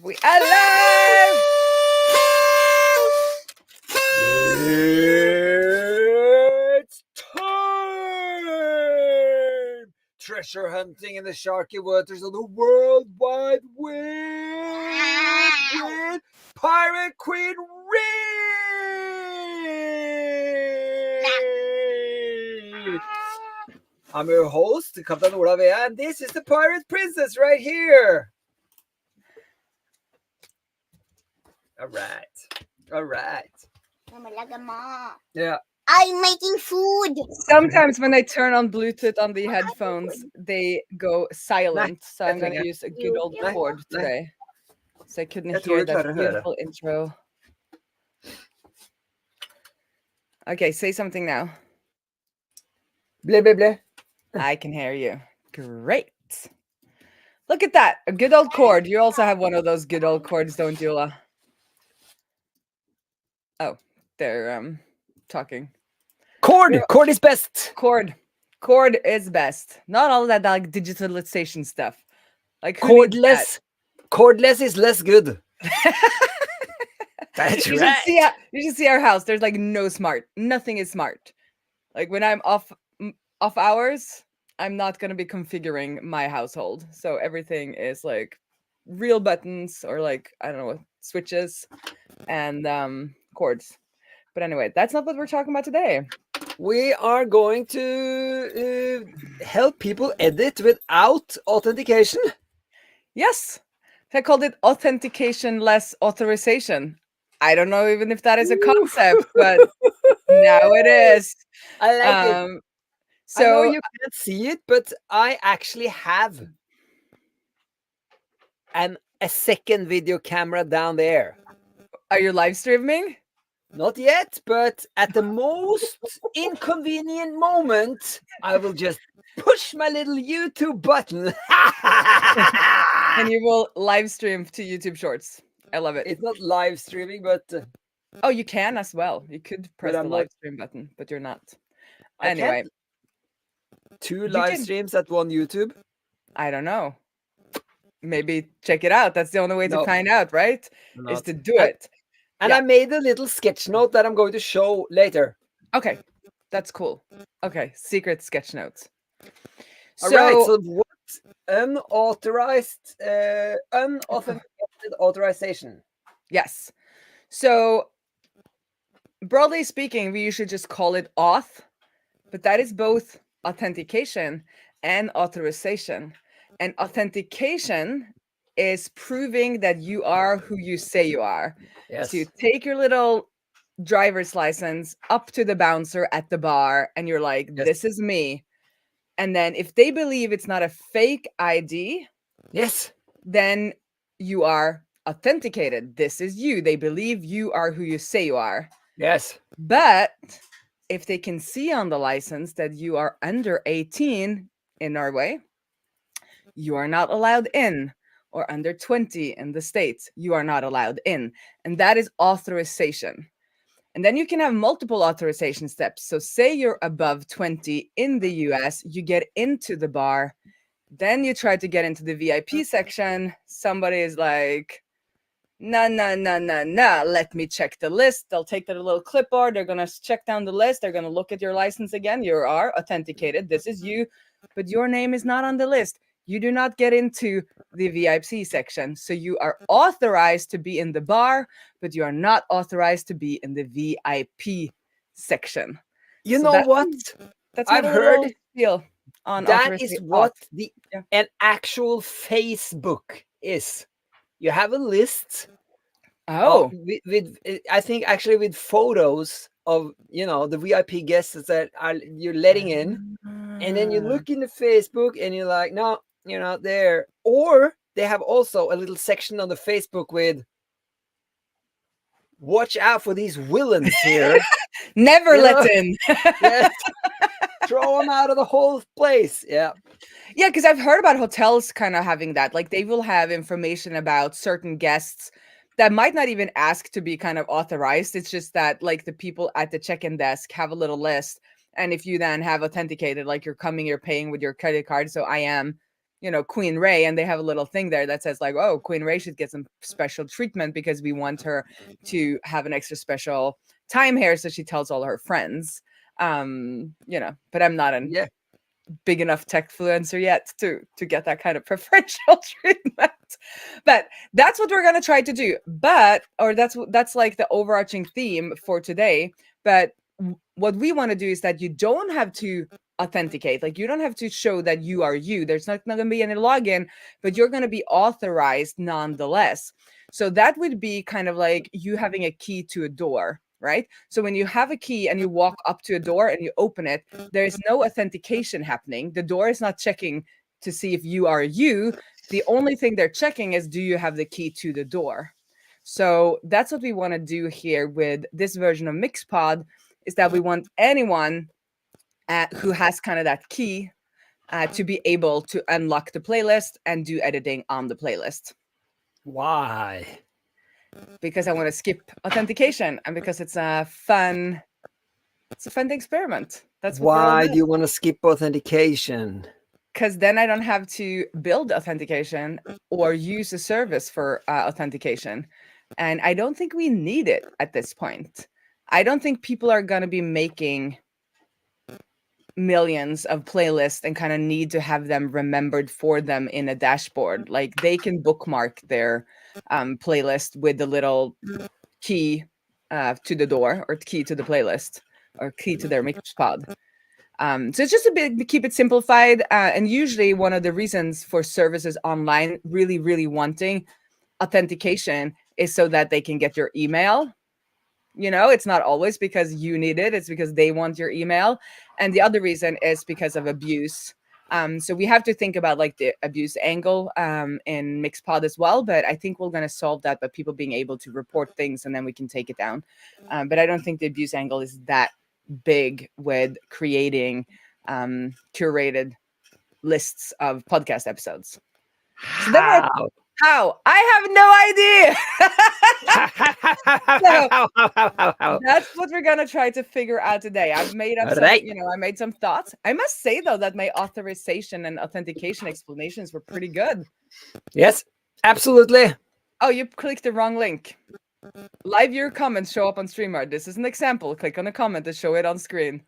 We are live! It's time! Treasure hunting in the sharky waters of the World Wide Web with Pirate Queen Raae! I'm your host, Captain Olav, and this is the Pirate Princess right here! All right. Yeah. I'm making food. Sometimes when I turn on Bluetooth on the headphones, they go silent. So I'm going to use a good old cord today. So I couldn't hear that beautiful intro. Okay, say something now. Bleh, bleh, bleh. I can hear you. Great. Look at that. A good old cord. You also have one of those good old cords, don't you, Ola? Oh, they're talking. Cord is best. Cord is best. Not all that like digitalization stuff. Like Cordless is less good. That's you right. You should see our house. There's like no smart. Nothing is smart. Like when I'm off hours, I'm not gonna be configuring my household. So everything is like real buttons or like I don't know switches and cords. But anyway, that's not what we're talking about today. We are going to help people edit without authentication. Yes, I called it authentication-less authorization. I don't know even if that is a concept, but now it is. I like it. So I know you can't see it, but I actually have a second video camera down there. Are you live streaming? Not yet, but at the most inconvenient moment, I will just push my little YouTube button. And you will live stream to YouTube Shorts. I love it. It's not live streaming, but... oh, you can as well. You could press the live stream button, but you're not. Anyway. Two live streams at one YouTube? I don't know. Maybe check it out. That's the only way to find out, right? Is to do it. And I made a little sketch note that I'm going to show later. Okay, that's cool. Okay, secret sketch notes. All right, so what unauthenticated authorization? Yes. So broadly speaking, we usually just call it auth, but that is both authentication and authorization. And authentication is proving that you are who you say you are. Yes. So you take your little driver's license up to the bouncer at the bar and you're like, this is me. And then if they believe it's not a fake ID, then you are authenticated. This is you. They believe you are who you say you are. Yes. But if they can see on the license that you are under 18 in Norway, you are not allowed in, or under 20 in the States, you are not allowed in. And that is authorization. And then you can have multiple authorization steps. So say you're above 20 in the US, you get into the bar, then you try to get into the VIP section. Somebody is like, no, let me check the list. They'll take their little clipboard. They're going to check down the list. They're going to look at your license again. You are authenticated. This is you, but your name is not on the list. You do not get into the VIP section. So you are authorized to be in the bar, but you are not authorized to be in the VIP section. You know what? That's I've heard deal on that is what an actual Facebook is. You have a list. With I think actually with photos of the VIP guests that you're letting in, and then you look in the Facebook and you're like, no, you're not there. Or they have also a little section on the Facebook with, watch out for these villains here. Never let in. Yes. Throw them out of the whole place. Yeah, because I've heard about hotels kind of having that. Like they will have information about certain guests that might not even ask to be kind of authorized. It's just that like the people at the check-in desk have a little list. And if you then have authenticated, like you're paying with your credit card. So I am Queen Raae, and they have a little thing there that says like, oh, Queen Raae should get some special treatment because we want her to have an extra special time here, so she tells all her friends. But I'm not a big enough tech influencer yet to get that kind of preferential treatment. But that's what we're going to try to do. That's like the overarching theme for today. But what we want to do is that you don't have to authenticate. Like, you don't have to show that you are you. There's not going to be any login, but you're going to be authorized nonetheless. So that would be kind of like you having a key to a door, right? So when you have a key and you walk up to a door and you open it, there is no authentication happening. The door is not checking to see if you are you. The only thing they're checking is, do you have the key to the door? So that's what we want to do here with this version of Mixpod, is that we want anyone who has kind of that key to be able to unlock the playlist and do editing on the playlist. Why? Because I want to skip authentication, and because it's a fun experiment. That's what why do you want to skip authentication? Because then I don't have to build authentication or use a service for authentication. And I don't think we need it at this point. I don't think people are going to be making millions of playlists and kind of need to have them remembered for them in a dashboard. Like, they can bookmark their playlist with the little key to the door, or key to the playlist, or key to their Mixpod. So it's just a bit, keep it simplified. And usually one of the reasons for services online really, really wanting authentication is so that they can get your email. It's not always because you need it. It's because they want your email. And the other reason is because of abuse. So we have to think about like the abuse angle in Mixpod as well. But I think we're going to solve that by people being able to report things, and then we can take it down. But I don't think the abuse angle is that big with creating curated lists of podcast episodes. So how? I have no idea. So that's what we're gonna try to figure out today. I've made up some, I made some thoughts. I must say though that my authorization and authentication explanations were pretty good. Yes, absolutely. Oh, you clicked the wrong link. Live viewer comments show up on StreamYard. This is an example. Click on a comment to show it on screen.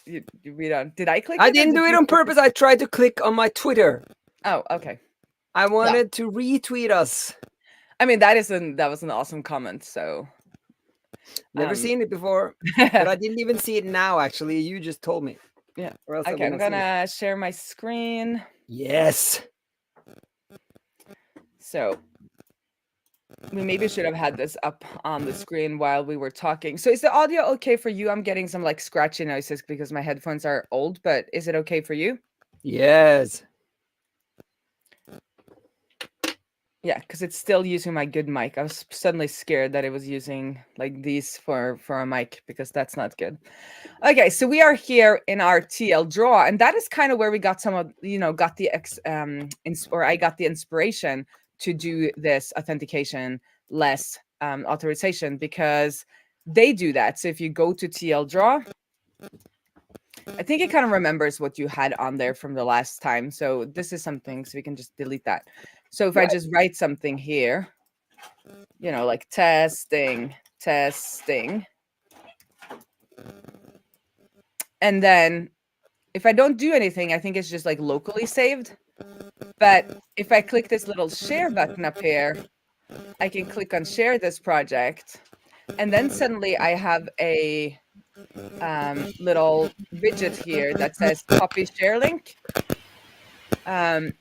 You read on. Did I click? I didn't do it on purpose. I tried to click on my Twitter. Oh, okay. I wanted to retweet us. I mean, that was an awesome comment. So never seen it before, but I didn't even see it now. Actually, you just told me. Yeah. Okay, I'm gonna share my screen. Yes. So we maybe should have had this up on the screen while we were talking. So is the audio okay for you? I'm getting some like scratchy noises because my headphones are old, but is it okay for you? Yes. Yeah, because it's still using my good mic. I was suddenly scared that it was using like these for a mic, because that's not good. Okay, so we are here in our TL draw, and that is kind of where we got some of, got the I got the inspiration to do this authentication-less authorization, because they do that. So if you go to TL draw, I think it kind of remembers what you had on there from the last time. So this is something, so we can just delete that. So if I just write something here, like testing, and then if I don't do anything, I think it's just like locally saved. But if I click this little share button up here, I can click on share this project, and then suddenly I have a little widget here that says copy share link. And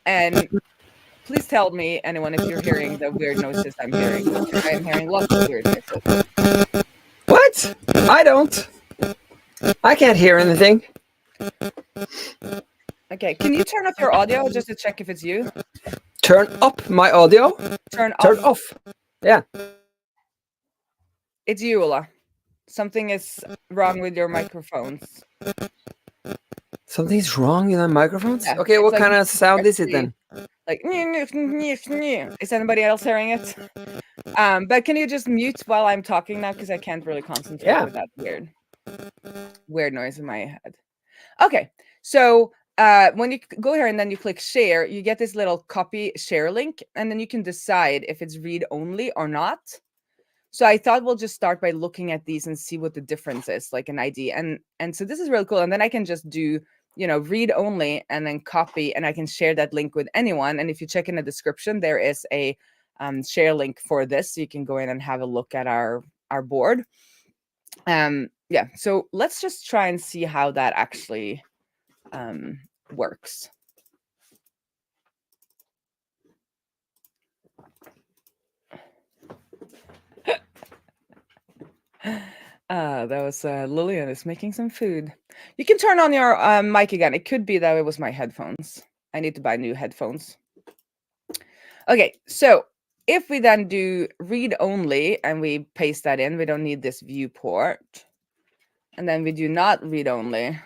please tell me, anyone, if you're hearing the weird noises I'm hearing. I am hearing lots of weird noises. What? I don't. I can't hear anything. Okay, can you turn off your audio just to check if it's you? Turn up my audio? Turn off. Yeah. It's you, Ola. Something is wrong with your microphones. Something's wrong with my microphones? Yeah, okay, what kind of sound is it then? Like, is anybody else hearing it? But can you just mute while I'm talking now, because I can't really concentrate with that weird noise in my head. Okay, so when you go here and then you click share, you get this little copy share link, and then you can decide if it's read only or not. So I thought we'll just start by looking at these and see what the difference is, like an ID. And so this is really cool. And then I can just do, read only and then copy, and I can share that link with anyone. And if you check in the description, there is a share link for this. So you can go in and have a look at our board. Yeah, so let's just try and see how that actually works. That was Lillian is making some food. You can turn on your mic again. It could be that it was my headphones. I need to buy new headphones. Okay, so if we then do read only and we paste that in, we don't need this viewport. And then we do not read only.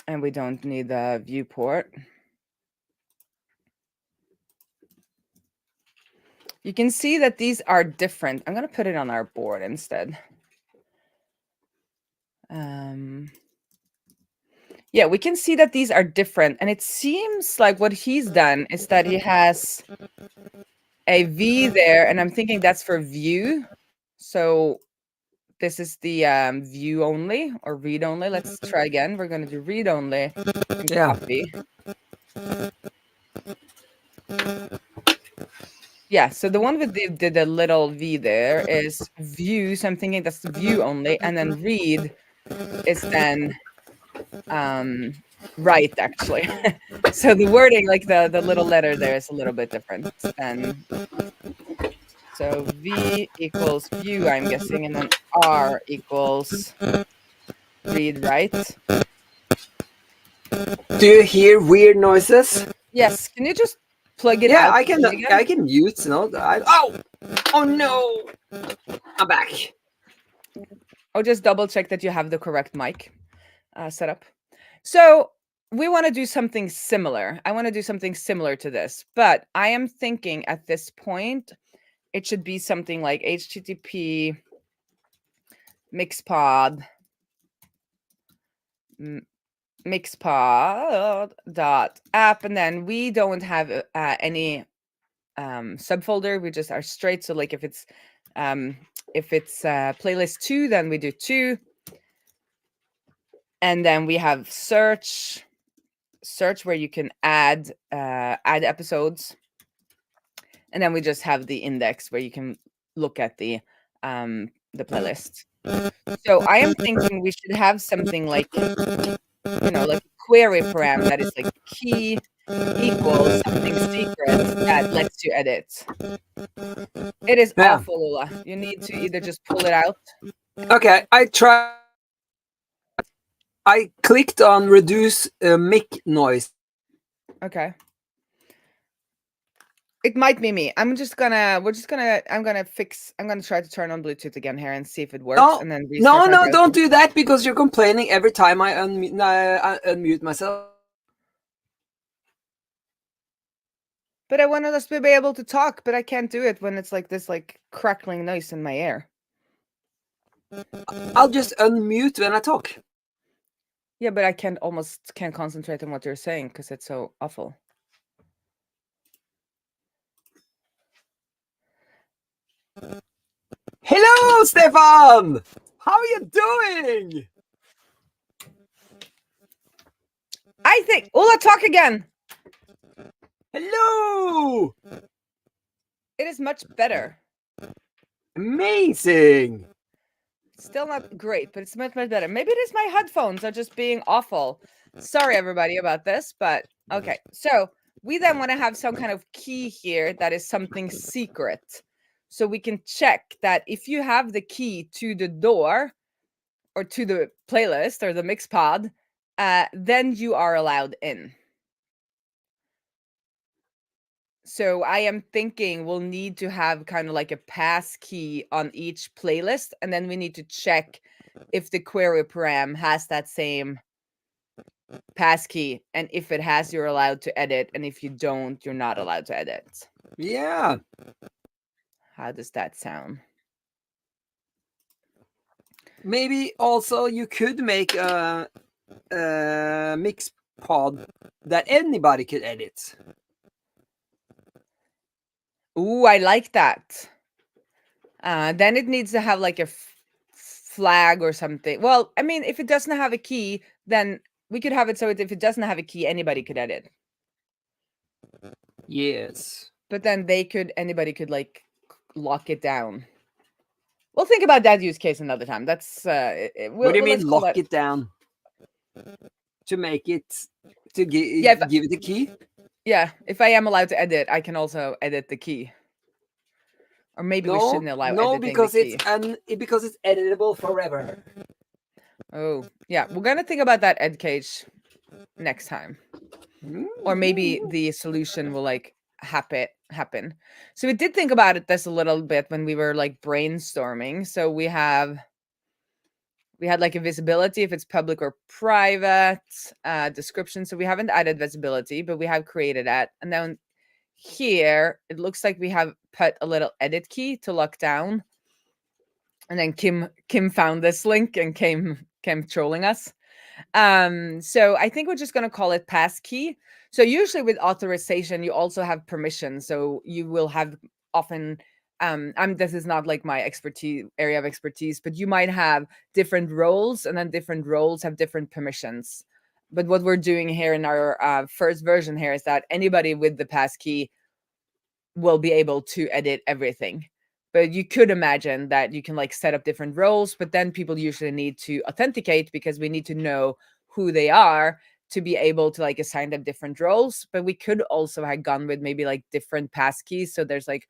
And we don't need the viewport. You can see that these are different. I'm going to put it on our board instead. Yeah, we can see that these are different. And it seems like what he's done is that he has a V there. And I'm thinking that's for view. So this is the view only or read only. Let's try again. We're going to do read only and copy. Yeah, so the one with the little V there is view. So I'm thinking that's the view only. And then read is then right, actually. So the wording, like the little letter there is a little bit different. And so V equals view, I'm guessing, and then R equals read right. Do you hear weird noises? Yes. Can you just plug it out? Yeah, I can mute. Oh no! I'm back. I'll just double check that you have the correct mic set up. So we want to do something similar. I want to do something similar to this, but I am thinking at this point, it should be something like HTTP mixpod dot app, and then we don't have any subfolder. We just are straight. So like if it's playlist 2, then we do 2, and then we have search where you can add episodes, and then we just have the index where you can look at the playlist. So I am thinking we should have something like like a query param that is like key equals something secret that lets you edit. It is awful, Lula. You need to either just pull it out. Okay, I clicked on reduce mic noise. Okay. It might be me. I'm gonna try to turn on Bluetooth again here and see if it works. And then no, don't do that, because you're complaining every time I unmute myself. But I want us to be able to talk, but I can't do it when it's like this, like crackling noise in my ear. I'll just unmute when I talk. Yeah, but I can't concentrate on what you're saying because it's so awful. Hello, Stefan! How are you doing? I think Ulla, talk again. Hello! It is much better. Amazing! Still not great, but it's much better. Maybe it is my headphones are just being awful. Sorry, everybody, about this, but okay. So we then want to have some kind of key here that is something secret. So we can check that if you have the key to the door or to the playlist or the mix pod, then you are allowed in. So I am thinking we'll need to have kind of like a pass key on each playlist, and then we need to check if the query param has that same pass key, and if it has, you're allowed to edit, and if you don't, you're not allowed to edit. Yeah. How does that sound? Maybe also you could make a mix pod that anybody could edit. Ooh, I like that. Then it needs to have like a flag or something. Well, I mean, if it doesn't have a key, then we could have it so if it doesn't have a key, anybody could edit. Yes. But then anybody could like lock it down. We'll think about that use case another time. That's What do you mean let's call lock that. it down? To make it to Yeah, give it a key? Yeah, if I am allowed to edit, I can also edit the key. Or maybe we shouldn't allow editing the key. Because it's editable forever. Oh, yeah. We're gonna think about that ed cage next time. Or maybe the solution will like happen. So we did think about this a little bit when we were like brainstorming. So we had like a visibility if it's public or private, description. So we haven't added visibility, but we have created that. And then here it looks like we have put a little edit key to lock down. And then Kim found this link and came trolling us. So I think we're just going to call it passkey. So usually with authorization, you also have permission. So you will have often, this is not like my area of expertise, but you might have different roles, and then different roles have different permissions. But what we're doing here in our first version here is that anybody with the passkey will be able to edit everything. But you could imagine that you can like set up different roles, but then people usually need to authenticate because we need to know who they are to be able to like assign them different roles. But we could also have gone with maybe like different passkeys. So there's like,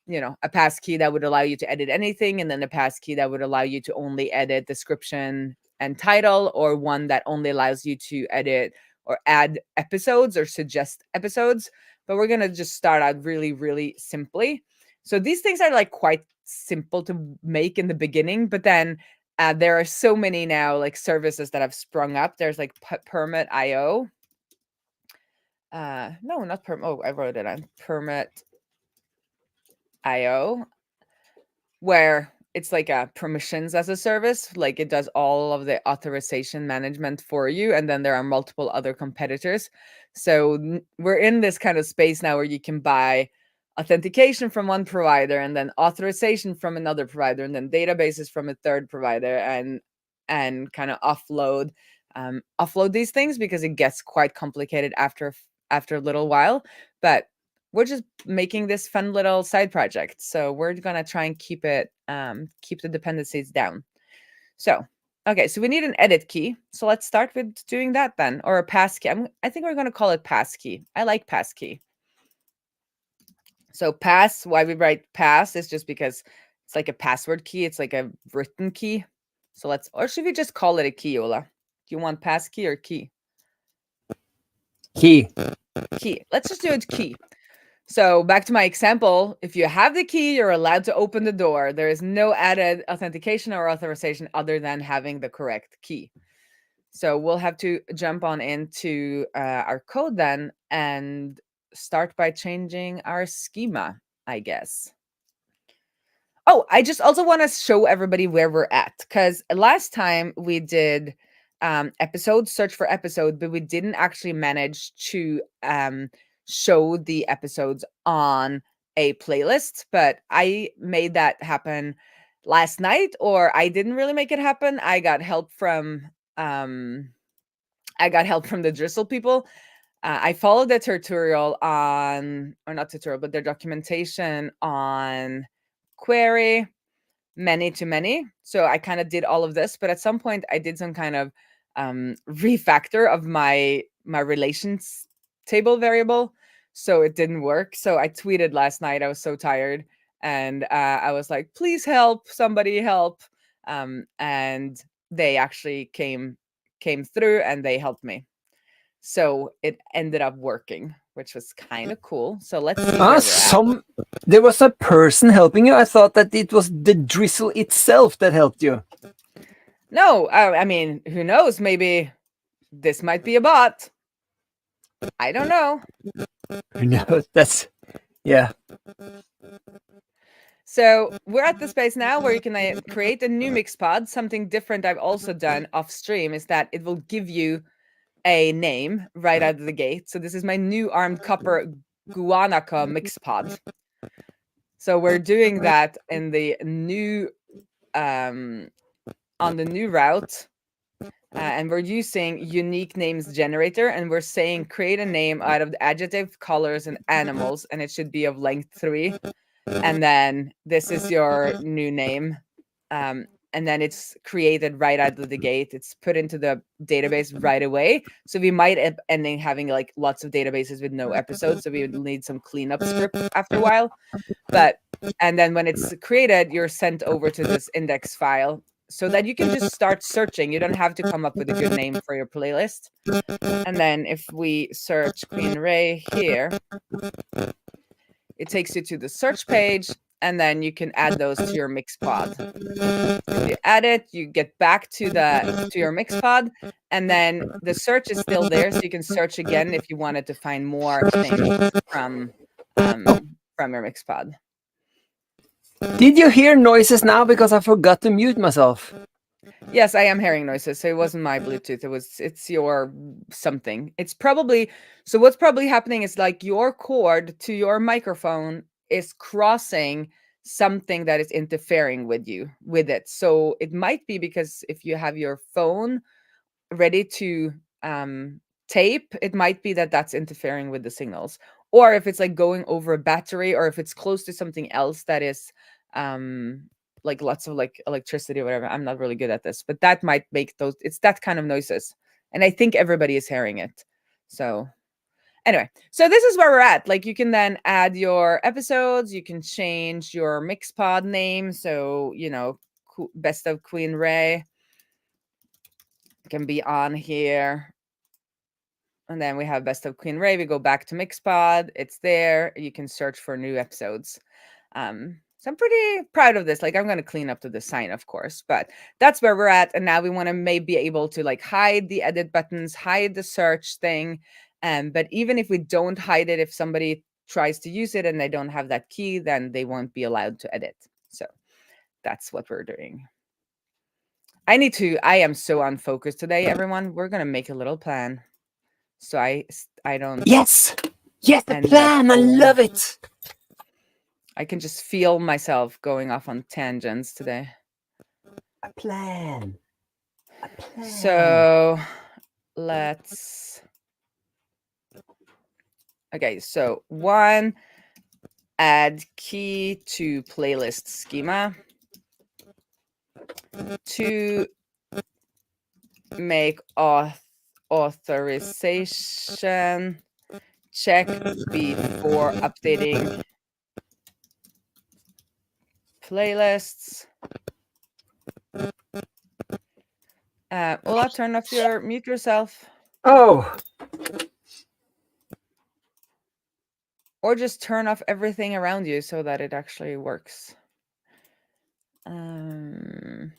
a passkey that would allow you to edit anything, and then a passkey that would allow you to only edit description and title, or one that only allows you to edit or add episodes or suggest episodes. But we're going to just start out really, really simply. So these things are like quite simple to make in the beginning, but then there are so many now like services that have sprung up. There's like Permit.io. No, not Permit. Oh, I wrote it on Permit.io, where it's like a permissions as a service. Like it does all of the authorization management for you. And then there are multiple other competitors. So we're in this kind of space now where you can buy authentication from one provider, and then authorization from another provider, and then databases from a third provider, and kind of offload these things, because it gets quite complicated after a little while. But we're just making this fun little side project. So we're gonna try and keep the dependencies down. So, okay, so we need an edit key. So let's start with doing that then, or a passkey. I think we're gonna call it passkey. I like passkey. So why we write pass is just because it's like a password key. It's like a written key. So or should we just call it a key, Ola? Do you want passkey or key? Key. Key. Let's just do it key. So back to my example, if you have the key, you're allowed to open the door. There is no added authentication or authorization other than having the correct key. So we'll have to jump on into our code then and start by changing our schema, I guess. Oh, I just also want to show everybody where we're at, because last time we did search for episode, but we didn't actually manage to show the episodes on a playlist. But I made that happen last night, or I didn't really make it happen. I got help from the Drizzle people. I followed the tutorial or not tutorial, but their documentation on query many to many. So I kind of did all of this, but at some point I did some kind of refactor of my relations table variable, so it didn't work. So I tweeted last night. I was so tired, and I was like, "Please help! Somebody help!" And they actually came through and they helped me. So it ended up working, which was kind of cool. So let's see where we're at. There was a person helping you. I thought that it was the Drizzle itself that helped you. No, I mean, who knows? Maybe this might be a bot. I don't know. Who knows? Yeah. So we're at the space now where you can create a new mix pod. Something different I've also done off stream is that it will give you a name right out of the gate. So this is my new armed copper guanaca mix pod. So we're doing that in the new on the new route. And we're using unique names generator, and we're saying create a name out of the adjective, colors, and animals, and it should be of length 3. And then this is your new name. And then it's created right out of the gate. It's put into the database right away. So we might end up having like lots of databases with no episodes. So we would need some cleanup script after a while. And then when it's created, you're sent over to this index file so that you can just start searching. You don't have to come up with a good name for your playlist. And then if we search Queen Raae here, it takes you to the search page, and then you can add those to your mix pod. If you add it, you get back to your mix pod, and then the search is still there, so you can search again if you wanted to find more things from your mix pod. Did you hear noises now? Because I forgot to mute myself. Yes, I am hearing noises. So it wasn't my Bluetooth. It's your something. It's probably, so what's probably happening is like your cord to your microphone is crossing something that is interfering with it. So it might be because if you have your phone ready to tape, it might be that that's interfering with the signals. Or if it's like going over a battery, or if it's close to something else that is like lots of like electricity or whatever. I'm not really good at this, but that might make those, it's that kind of noises. And I think everybody is hearing it. So anyway, so this is where we're at. Like you can then add your episodes, you can change your mix pod name. So, you know, Best of Queen Raae can be on here. And then we have Best of Queen Raae. We go back to Mixpod. It's there. You can search for new episodes. So I'm pretty proud of this. Like I'm going to clean up the design, of course, but that's where we're at. And now we want to maybe be able to like hide the edit buttons, hide the search thing. But even if we don't hide it, if somebody tries to use it and they don't have that key, then they won't be allowed to edit. So that's what we're doing. I am so unfocused today, everyone. We're going to make a little plan. So I don't. Yes, the plan. I love it. I can just feel myself going off on tangents today. A plan. So let's. Okay, so 1, add key to playlist schema. 2, make authorization check before updating playlists. Ola, turn off mute yourself. Oh. Or just turn off everything around you so that it actually works. I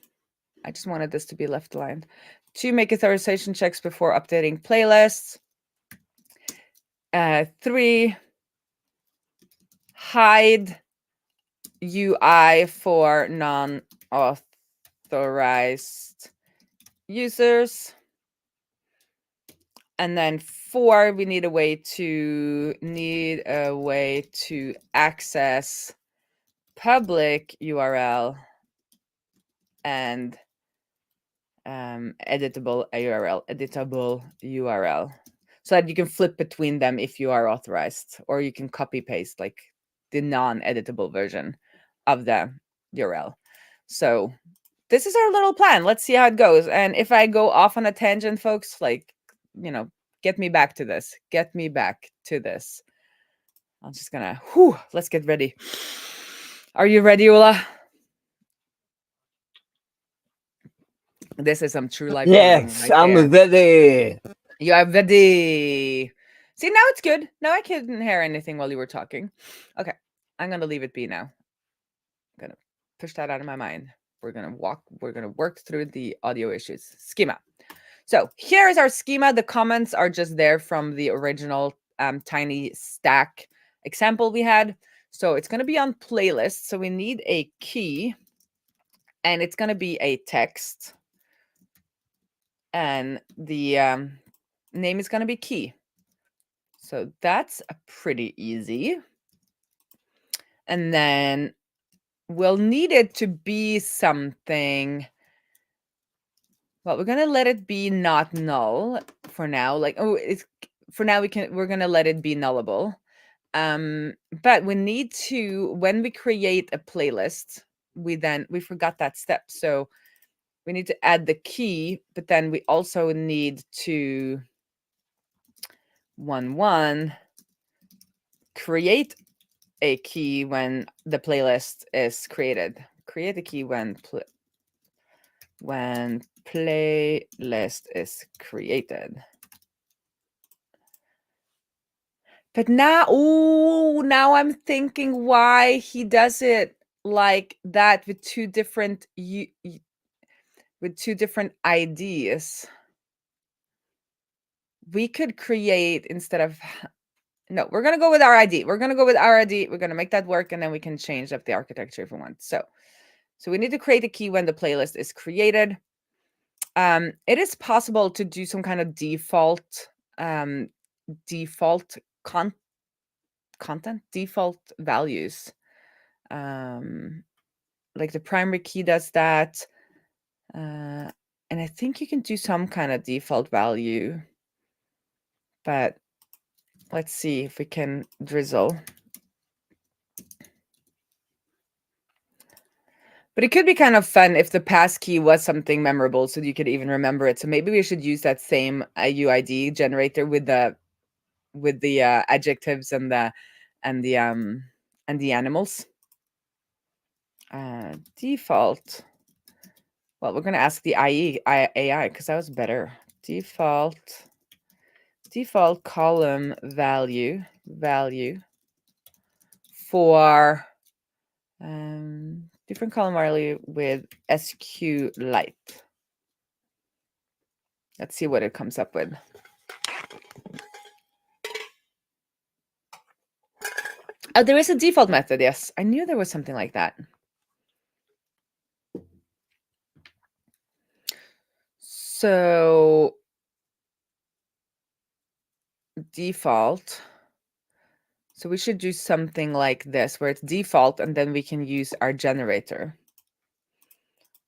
just wanted this to be left aligned. 2, make authorization checks before updating playlists. 3, hide UI for non-authorized users. And then 4, we need a way to access public URL and editable URL, so that you can flip between them if you are authorized, or you can copy paste like the non-editable version of the URL. So this is our little plan. Let's see how it goes. And if I go off on a tangent, folks, like, you know, get me back to this. I'm just gonna, let's get ready. Are you ready, Ola? This is some true life. Yes, right, I'm ready. You are ready. See, now it's good. Now I couldn't hear anything while you were talking. Okay, I'm gonna leave it be now. I'm gonna push that out of my mind. We're gonna work through the audio issues. Schema. So here is our schema. The comments are just there from the original tiny stack example we had. So it's going to be on playlist. So we need a key, and it's going to be a text, and the name is going to be key. So that's pretty easy. And then we'll need it to be something. Well, we're going to let it be not null for now. Like, it's for now we're going to let it be nullable. But we need to, when we create a playlist, we forgot that step. So we need to add the key, but then we also need to 1 create a key when the playlist is created. Create a key when playlist is created. But now I'm thinking why he does it like that with two different IDs. We could create, instead of, no, we're going to go with our ID. We're going to go with our ID. We're going to make that work, and then we can change up the architecture if we want. So we need to create a key when the playlist is created. It is possible to do some kind of default content, default values. Like the primary key does that. And I think you can do some kind of default value. But let's see if we can drizzle. But it could be kind of fun if the passkey was something memorable, so you could even remember it. So maybe we should use that same UID generator with the adjectives and the animals. Default. Well, we're going to ask the AI because that was better. Default column value for different column value with SQLite. Let's see what it comes up with. Oh, there is a default method. Yes, I knew there was something like that. So default. So we should do something like this, where it's default, and then we can use our generator.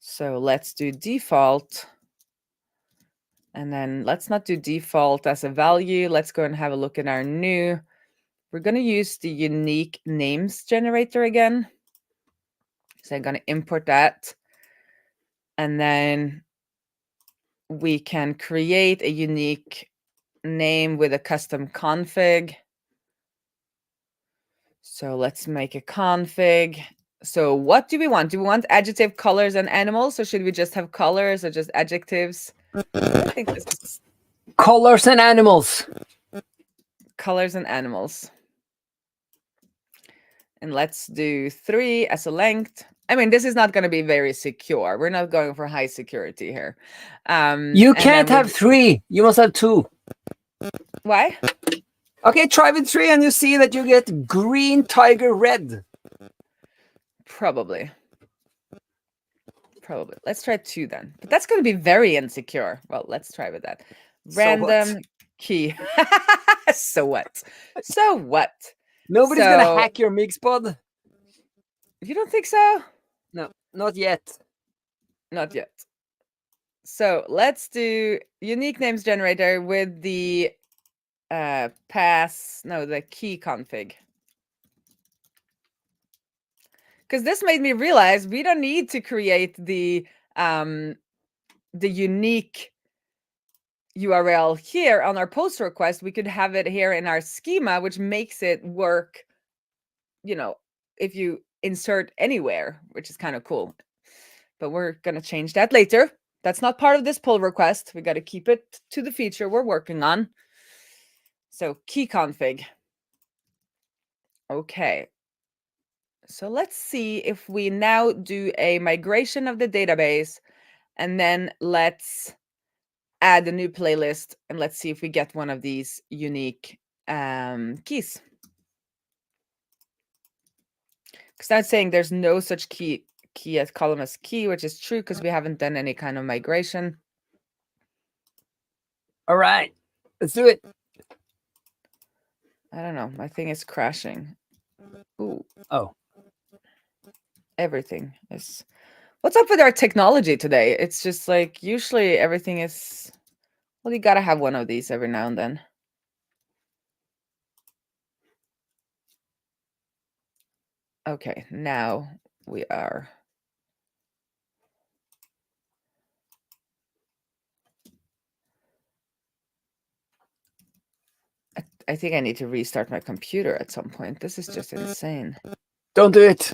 So let's do default. And then let's not do default as a value. Let's go and have a look at our new. We're going to use the unique names generator again. So I'm going to import that. And then we can create a unique name with a custom config. So let's make a config. So what do we want? Do we want adjective, colors, and animals? Or should we just have colors or just adjectives? I think this is colors and animals. Colors and animals. And let's do 3 as a length. I mean, this is not going to be very secure. We're not going for high security here. You can't have 3. You must have 2. Why? Okay, try with 3 and you see that you get green, tiger, red. Probably. Let's try 2 then. But that's going to be very insecure. Well, let's try with that. Random key. So what? Nobody's going to hack your Mixpod. You don't think so? No, not yet. Not yet. So let's do unique names generator with the the key config. Because this made me realize we don't need to create the unique URL here on our post request. We could have it here in our schema, which makes it work, if you insert anywhere, which is kind of cool. But we're going to change that later. That's not part of this pull request. We got to keep it to the feature we're working on. So key config. Okay. So let's see if we now do a migration of the database, and then let's add a new playlist, and let's see if we get one of these unique keys. Because that's saying there's no such key as column as key, which is true because we haven't done any kind of migration. All right, let's do it. I don't know. My thing is crashing. Ooh. Oh. Everything is. What's up with our technology today? It's just like usually everything is. Well, you gotta have one of these every now and then. Okay, now we are. I think I need to restart my computer at some point. This is just insane. Don't do it.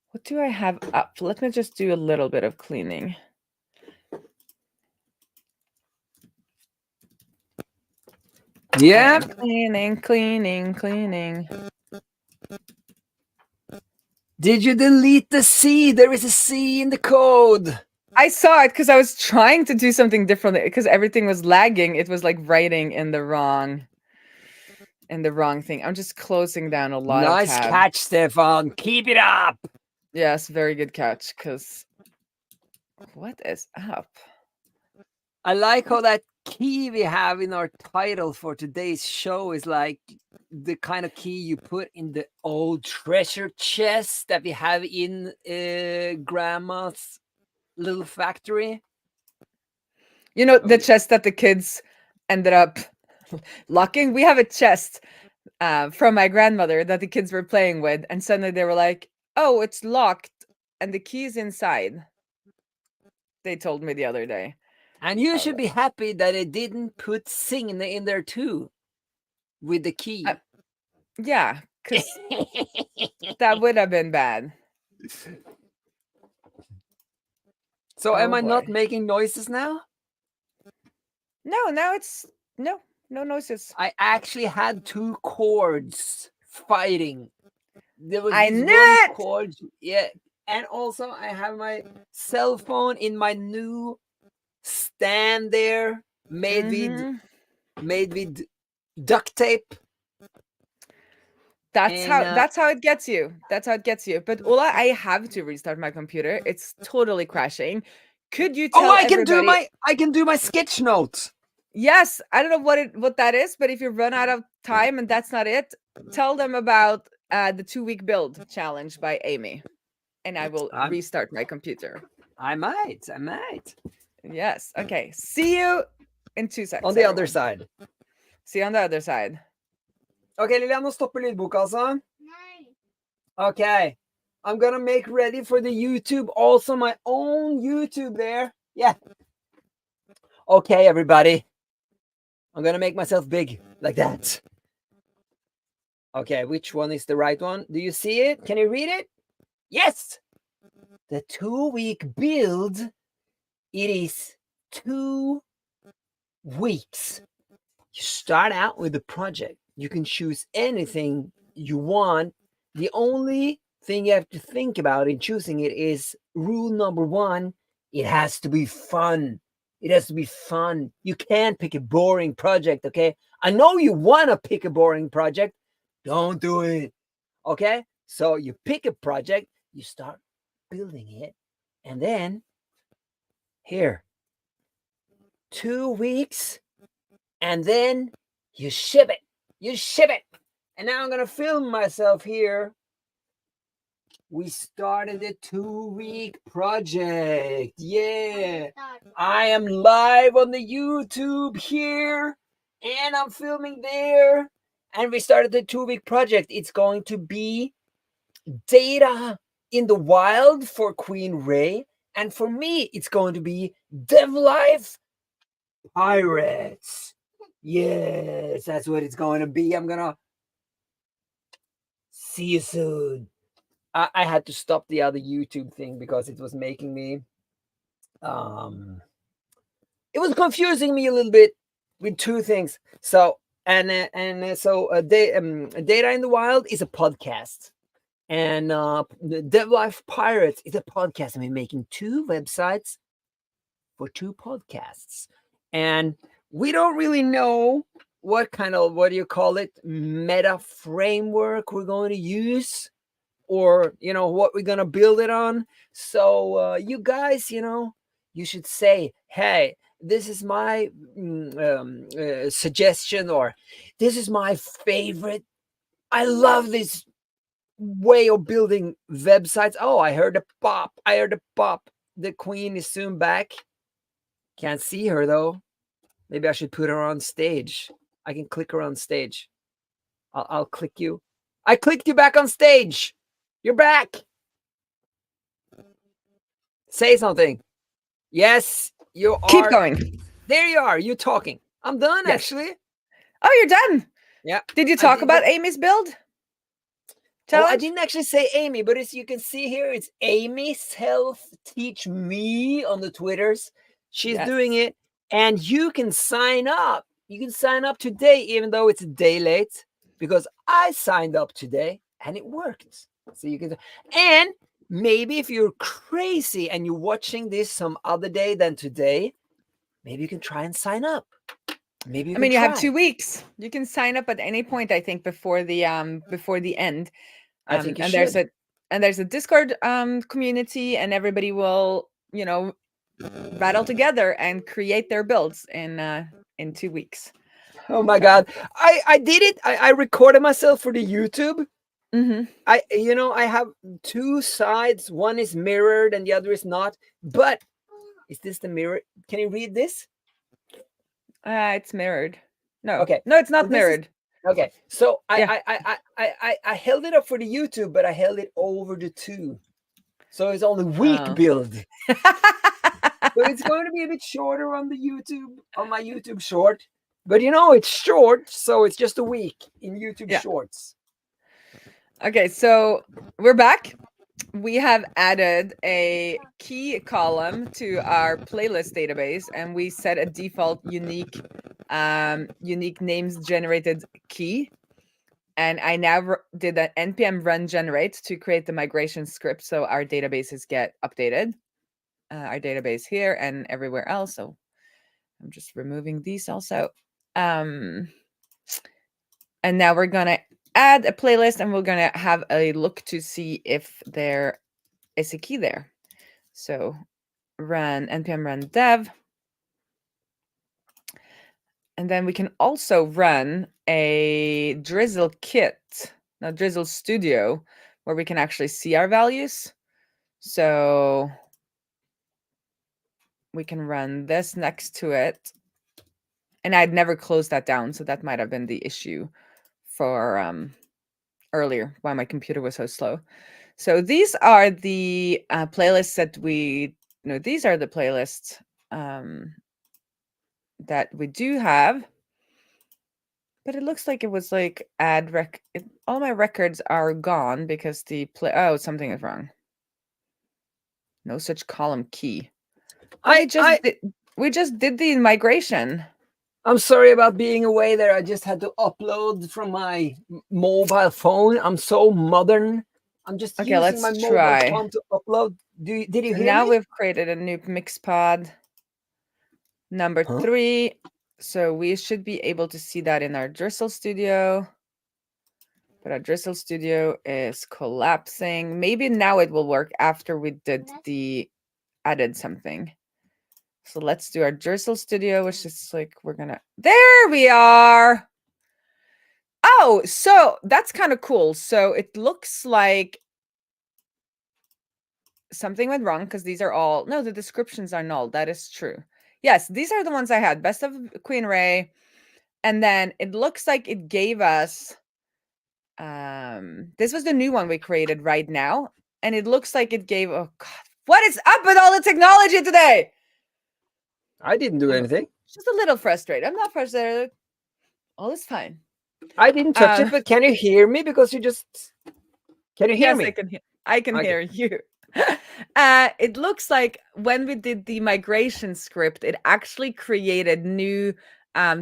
What do I have up? Let me just do a little bit of cleaning. Yeah. Cleaning. Did you delete the C? There is a C in the code. I saw it because I was trying to do something different because everything was lagging. It was like writing in the wrong thing. I'm just closing down a lot of tabs. Nice catch, Stefan. Keep it up. Yes, very good catch. Because what is up? I like how that key we have in our title for today's show is like the kind of key you put in the old treasure chest that we have in Grandma's little factory. You know, the chest that the kids ended up locking. We have a chest from my grandmother that the kids were playing with, and suddenly they were like, "Oh, it's locked, and the key's inside." They told me the other day. And you should be happy that it didn't put sing in there too with the key. Yeah, because that would have been bad. So am I not making noises now? No, now it's no noises. I actually had two chords fighting. There was I this knew one it! chord, yeah, and also I have my cell phone in my new stand there, made with duct tape. That's how it gets you. That's how it gets you. But Ola, I have to restart my computer. It's totally crashing. Could you tell everybody? I can do my sketch notes. Yes, I don't know what that is, but if you run out of time and that's not it, tell them about the 2-week build challenge by Amy, and I will restart my computer. I might. Yes. Okay. See you in 2 seconds. On the other side. See you on the other side. Okay, Lilian, nå stopper lydboka, altså. Okay. I'm gonna make ready for the YouTube, also my own YouTube there. Yeah. Okay, everybody. I'm gonna make myself big, like that. Okay, which one is the right one? Do you see it? Can you read it? Yes! The 2-week build, it is 2 weeks. You start out with the project. You can choose anything you want. The only thing you have to think about in choosing it is rule number 1, it has to be fun. It has to be fun. You can't pick a boring project, okay? I know you want to pick a boring project. Don't do it, okay? So you pick a project, you start building it, and then here, 2 weeks, and then you ship it. And now I'm going to film myself here. We started a 2-week project. Yeah. I am live on the YouTube here, and I'm filming there. And we started the 2-week project. It's going to be data in the wild for Queen Raae. And for me, it's going to be Dev Life Pirates. Yes, that's what it's going to be. I'm going to see you soon. I had to stop the other YouTube thing because it was making me, it was confusing me a little bit with 2 things. So, Data in the Wild is a podcast. And the Dev Life Pirates is a podcast. I'm making 2 websites for 2 podcasts. And we don't really know what kind of, what do you call it, meta framework we're going to use, or what we're going to build it on. So you guys, you should say, hey, this is my suggestion, or this is my favorite. I love this way of building websites. Oh, I heard a pop. The queen is soon back. Can't see her though. Maybe I should put her on stage. I can click her on stage. I'll click you. I clicked you back on stage. You're back. Say something. Yes, you Keep are. going. There you are. You're talking. I'm done, Yes. actually. Oh, you're done. Yeah. Did you talk about Amy's build challenge? Oh, I didn't actually say Amy, but as you can see here, it's Amy Self Teach Me on the Twitters. She's doing it, and you can sign up. You can sign up today, even though it's a day late, because I signed up today and it worked. So you can, and maybe if you're crazy and you're watching this some other day than today, maybe you can try and sign up. Maybe you you have 2 weeks. You can sign up at any point, I think, before the end. I think you and should. there's a Discord community, and everybody will, battle together and create their builds in 2 weeks. Oh my God. I did it. I recorded myself for the YouTube. Mm-hmm. I have two sides. One is mirrored and the other is not. But is this the mirror? Can you read this? It's mirrored. No. Okay. No, it's not So mirrored. Okay. So I held it up for the YouTube, but I held it over the two. So it's only weak build. So it's going to be a bit shorter on the YouTube, on my YouTube short. But it's short, so it's just a week in YouTube Shorts. Okay, so we're back. We have added a key column to our playlist database, and we set a default unique names generated key. And I now did an npm run generate to create the migration script, so our databases get updated. Our database here and everywhere else. So I'm just removing these also. And now we're gonna add a playlist, and we're gonna have a look to see if there is a key there. So run npm run dev. And then we can also run a drizzle kit, now drizzle studio, where we can actually see our values. So we can run this next to it. And I'd never closed that down, so that might have been the issue for earlier, why my computer was so slow. So these are the playlists that these are the playlists that we do have. But it looks like it was like all my records are gone because something is wrong. No such column key. We just did the migration. I'm sorry about being away there. I just had to upload from my mobile phone. I'm so modern. I'm just using my mobile phone to upload. Did you hear me? Now we've created a new Mixpod number 3. So we should be able to see that in our Drizzle Studio. But our Drizzle Studio is collapsing. Maybe now it will work after we added something. So let's do our Drizzle Studio, which is like, there we are. Oh, so that's kind of cool. So it looks like something went wrong because these are all, no, the descriptions are null. That is true. Yes, these are the ones I had. Best of Queen Raae. And then it looks like it gave us, this was the new one we created right now. And it looks like it gave, oh God, what is up with all the technology today? I didn't do anything. Just a little frustrated. I'm not frustrated. All is fine. I didn't touch it, but can you hear me? Because can you hear me? Yes, I can hear you. It looks like when we did the migration script, it actually created new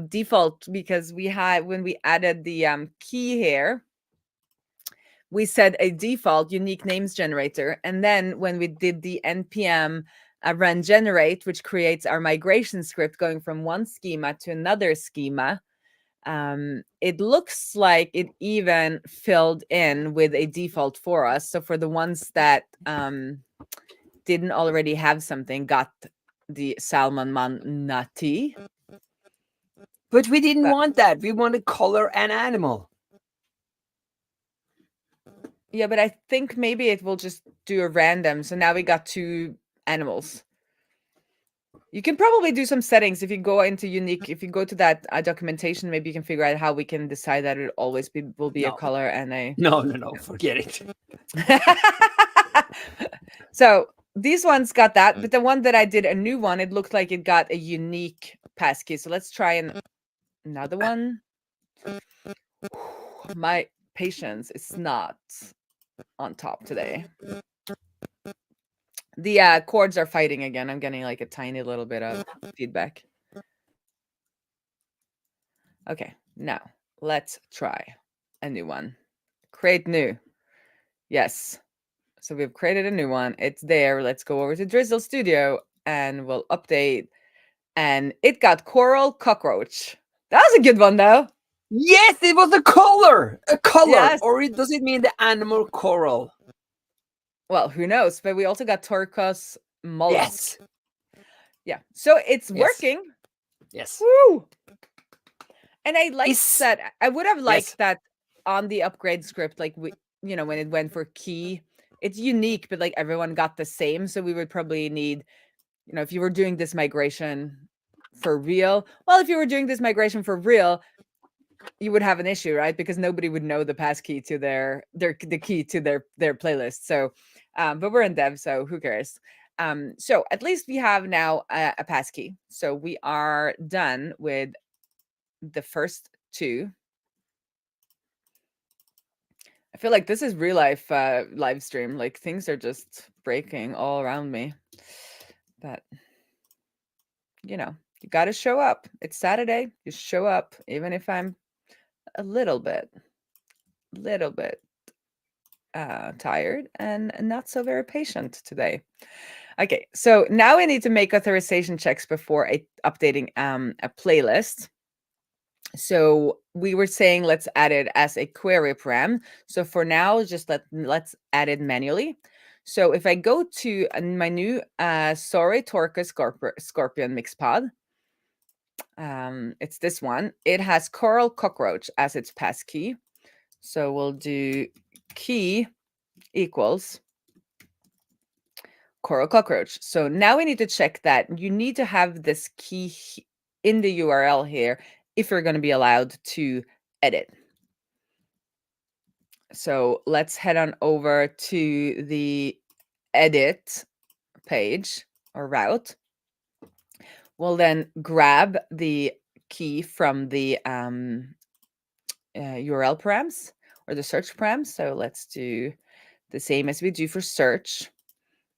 default, because when we added the key here, we said a default unique names generator. And then when we did the npm run generate, which creates our migration script going from one schema to another schema, It looks like it even filled in with a default for us. So for the ones that didn't already have something, got the salmon manati. But we didn't want that. We wanted color and animal. Yeah, but I think maybe it will just do a random. So now we got 2 animals. You can probably do some settings if you go into unique. If you go to that documentation, maybe you can figure out how we can decide that it always will be a color and a. No, forget it. So these ones got that, but the one that I did a new one, it looked like it got a unique passkey. So let's try another one. My patience is not on top today. The chords are fighting again. I'm getting like a tiny little bit of feedback. Okay, now let's try a new one. Create new. Yes. So we've created a new one. It's there. Let's go over to Drizzle Studio and we'll update. And it got coral cockroach. That was a good one, though. Yes, it was a color. A color. Yes. Or does it mean the animal coral? Well, who knows? But we also got turquoise mollusk. Yes. Yeah. So it's working. Yes. Woo! And I like that. I would have liked that on the upgrade script, like when it went for key, it's unique, but like everyone got the same. So we would probably need, if you were doing this migration for real, you would have an issue, right? Because nobody would know the passkey to the key to their playlist. So, but we're in dev, so who cares? So at least we have now a passkey. So we are done with the first 2. I feel like this is real life live stream. Like things are just breaking all around me. But you got to show up. It's Saturday. You show up, even if I'm a little bit tired and not so very patient today. Okay, so now I need to make authorization checks before updating a playlist. So we were saying let's add it as a query param. So for now, just let's add it manually. So if I go to my new Sorry Torca Scorpion mix pod, it's this one. It has coral cockroach as its passkey. So we'll do key equals coral cockroach. So now we need to check that you need to have this key in the URL here if you're going to be allowed to edit. So let's head on over to the edit page or route. We'll then grab the key from the URL params or the search params. So let's do the same as we do for search.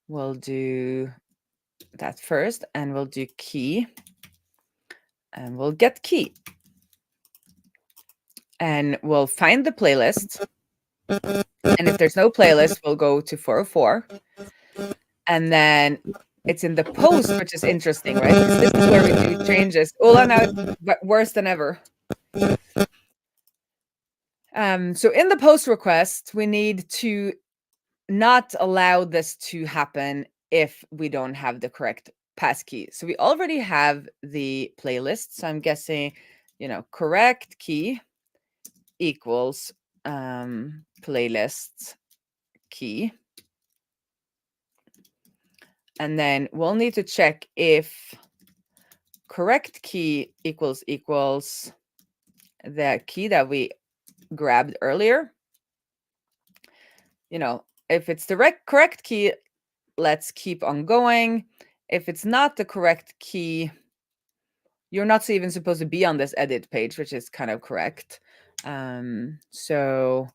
We'll do that first and we'll do key and we'll get key. And we'll find the playlist. And if there's no playlist, we'll go to 404. And then it's in the post, which is interesting, right? Because this is where we do changes. Ola, now it's worse than ever. So in the post request, we need to not allow this to happen if we don't have the correct passkey. So we already have the playlist. So I'm guessing, correct key equals playlist key. And then we'll need to check if correct key equals the key that we grabbed earlier. If it's the correct key, let's keep on going. If it's not the correct key, you're not even supposed to be on this edit page, which is kind of correct. So,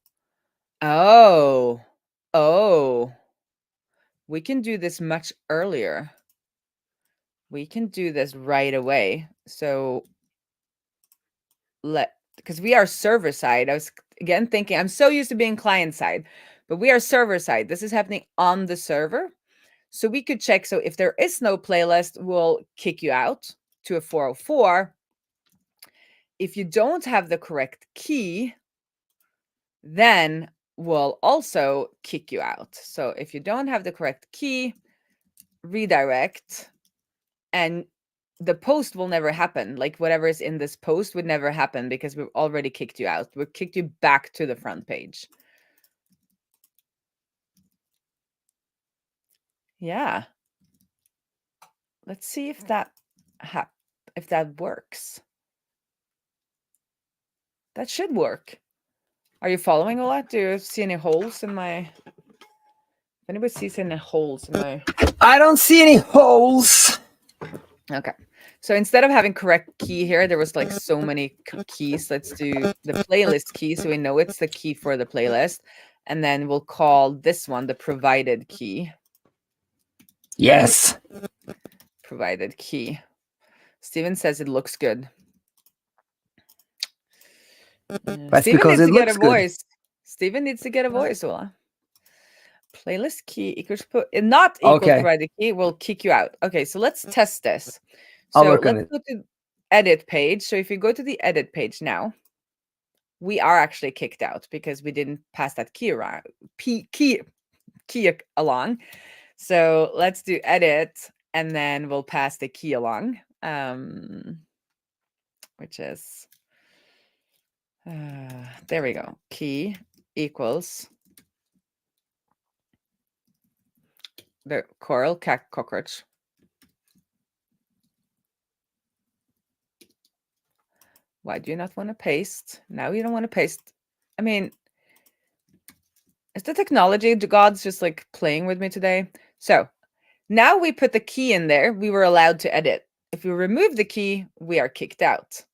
we can do this much earlier. We can do this right away. So because we are server side. I was again thinking, I'm so used to being client side, but we are server side. This is happening on the server. So we could check. So if there is no playlist, we'll kick you out to a 404. if you don't have the correct key, then we'll also kick you out. So if you don't have the correct key, redirect, and the post will never happen. Like whatever is in this post would never happen because we've already kicked you out. We've kicked you back to the front page. Yeah. Let's see if that works. That should work. Are you following a lot? Do you see any holes in my... If anybody sees any holes in my... I don't see any holes. Okay. So instead of having correct key here, there was like so many keys. Let's do the playlist key so we know it's the key for the playlist. And then we'll call this one the provided key. Yes. Provided key. Steven says it looks good. That's Steven because needs it to get a looks good. voice. Steven needs to get a voice, Ola. Playlist key equals not equals Okay. provided key will kick you out. Okay, so let's test this. I'll So work on let's it. go to edit page. So if you go to the edit page now, we are actually kicked out because we didn't pass that key around key along. So let's do edit and then we'll pass the key along, which is there we go. Key equals the coral cat cockroach. Why do you not want to paste? Now you don't want to paste. I mean, is the technology gods just like playing with me today? So now we put the key in there. We were allowed to edit. If we remove the key, we are kicked out.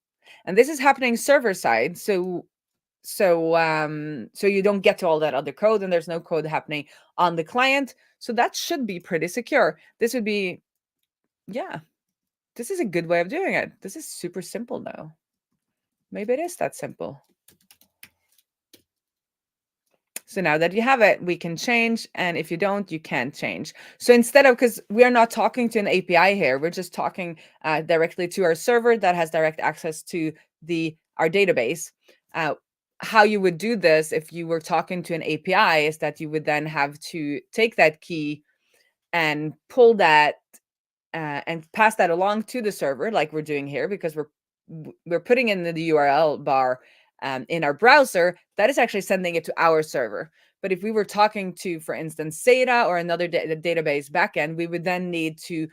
And this is happening server side. So you don't get to all that other code and there's no code happening on the client. So that should be pretty secure. This would be, yeah, this is a good way of doing it. This is super simple though. Maybe it is that simple. So now that you have it, we can change. And if you don't, you can't change. So instead of, because we are not talking to an API here, we're just talking directly to our server that has direct access to our database. How you would do this if you were talking to an API is that you would then have to take that key and pull that and pass that along to the server like we're doing here, because we're putting in the URL bar in our browser. That is actually sending it to our server. But if we were talking to, for instance, SATA or another database backend, we would then need to,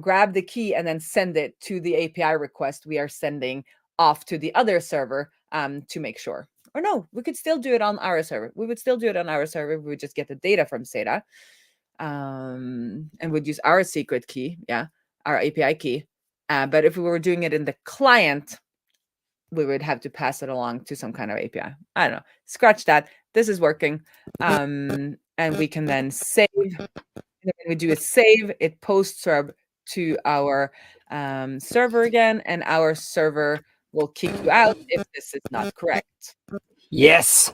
grab the key and then send it to the API request we are sending off to the other server to make sure. Or no, we could still do it on our server. We would still do it on our server. We would just get the data from SATA and would use our secret key, our API key. But if we were doing it in the client, we would have to pass it along to some kind of API. I don't know. Scratch that. This is working. And we can then save. And when we do a save, it posts to our server again, and our server will kick you out if this is not correct. Yes.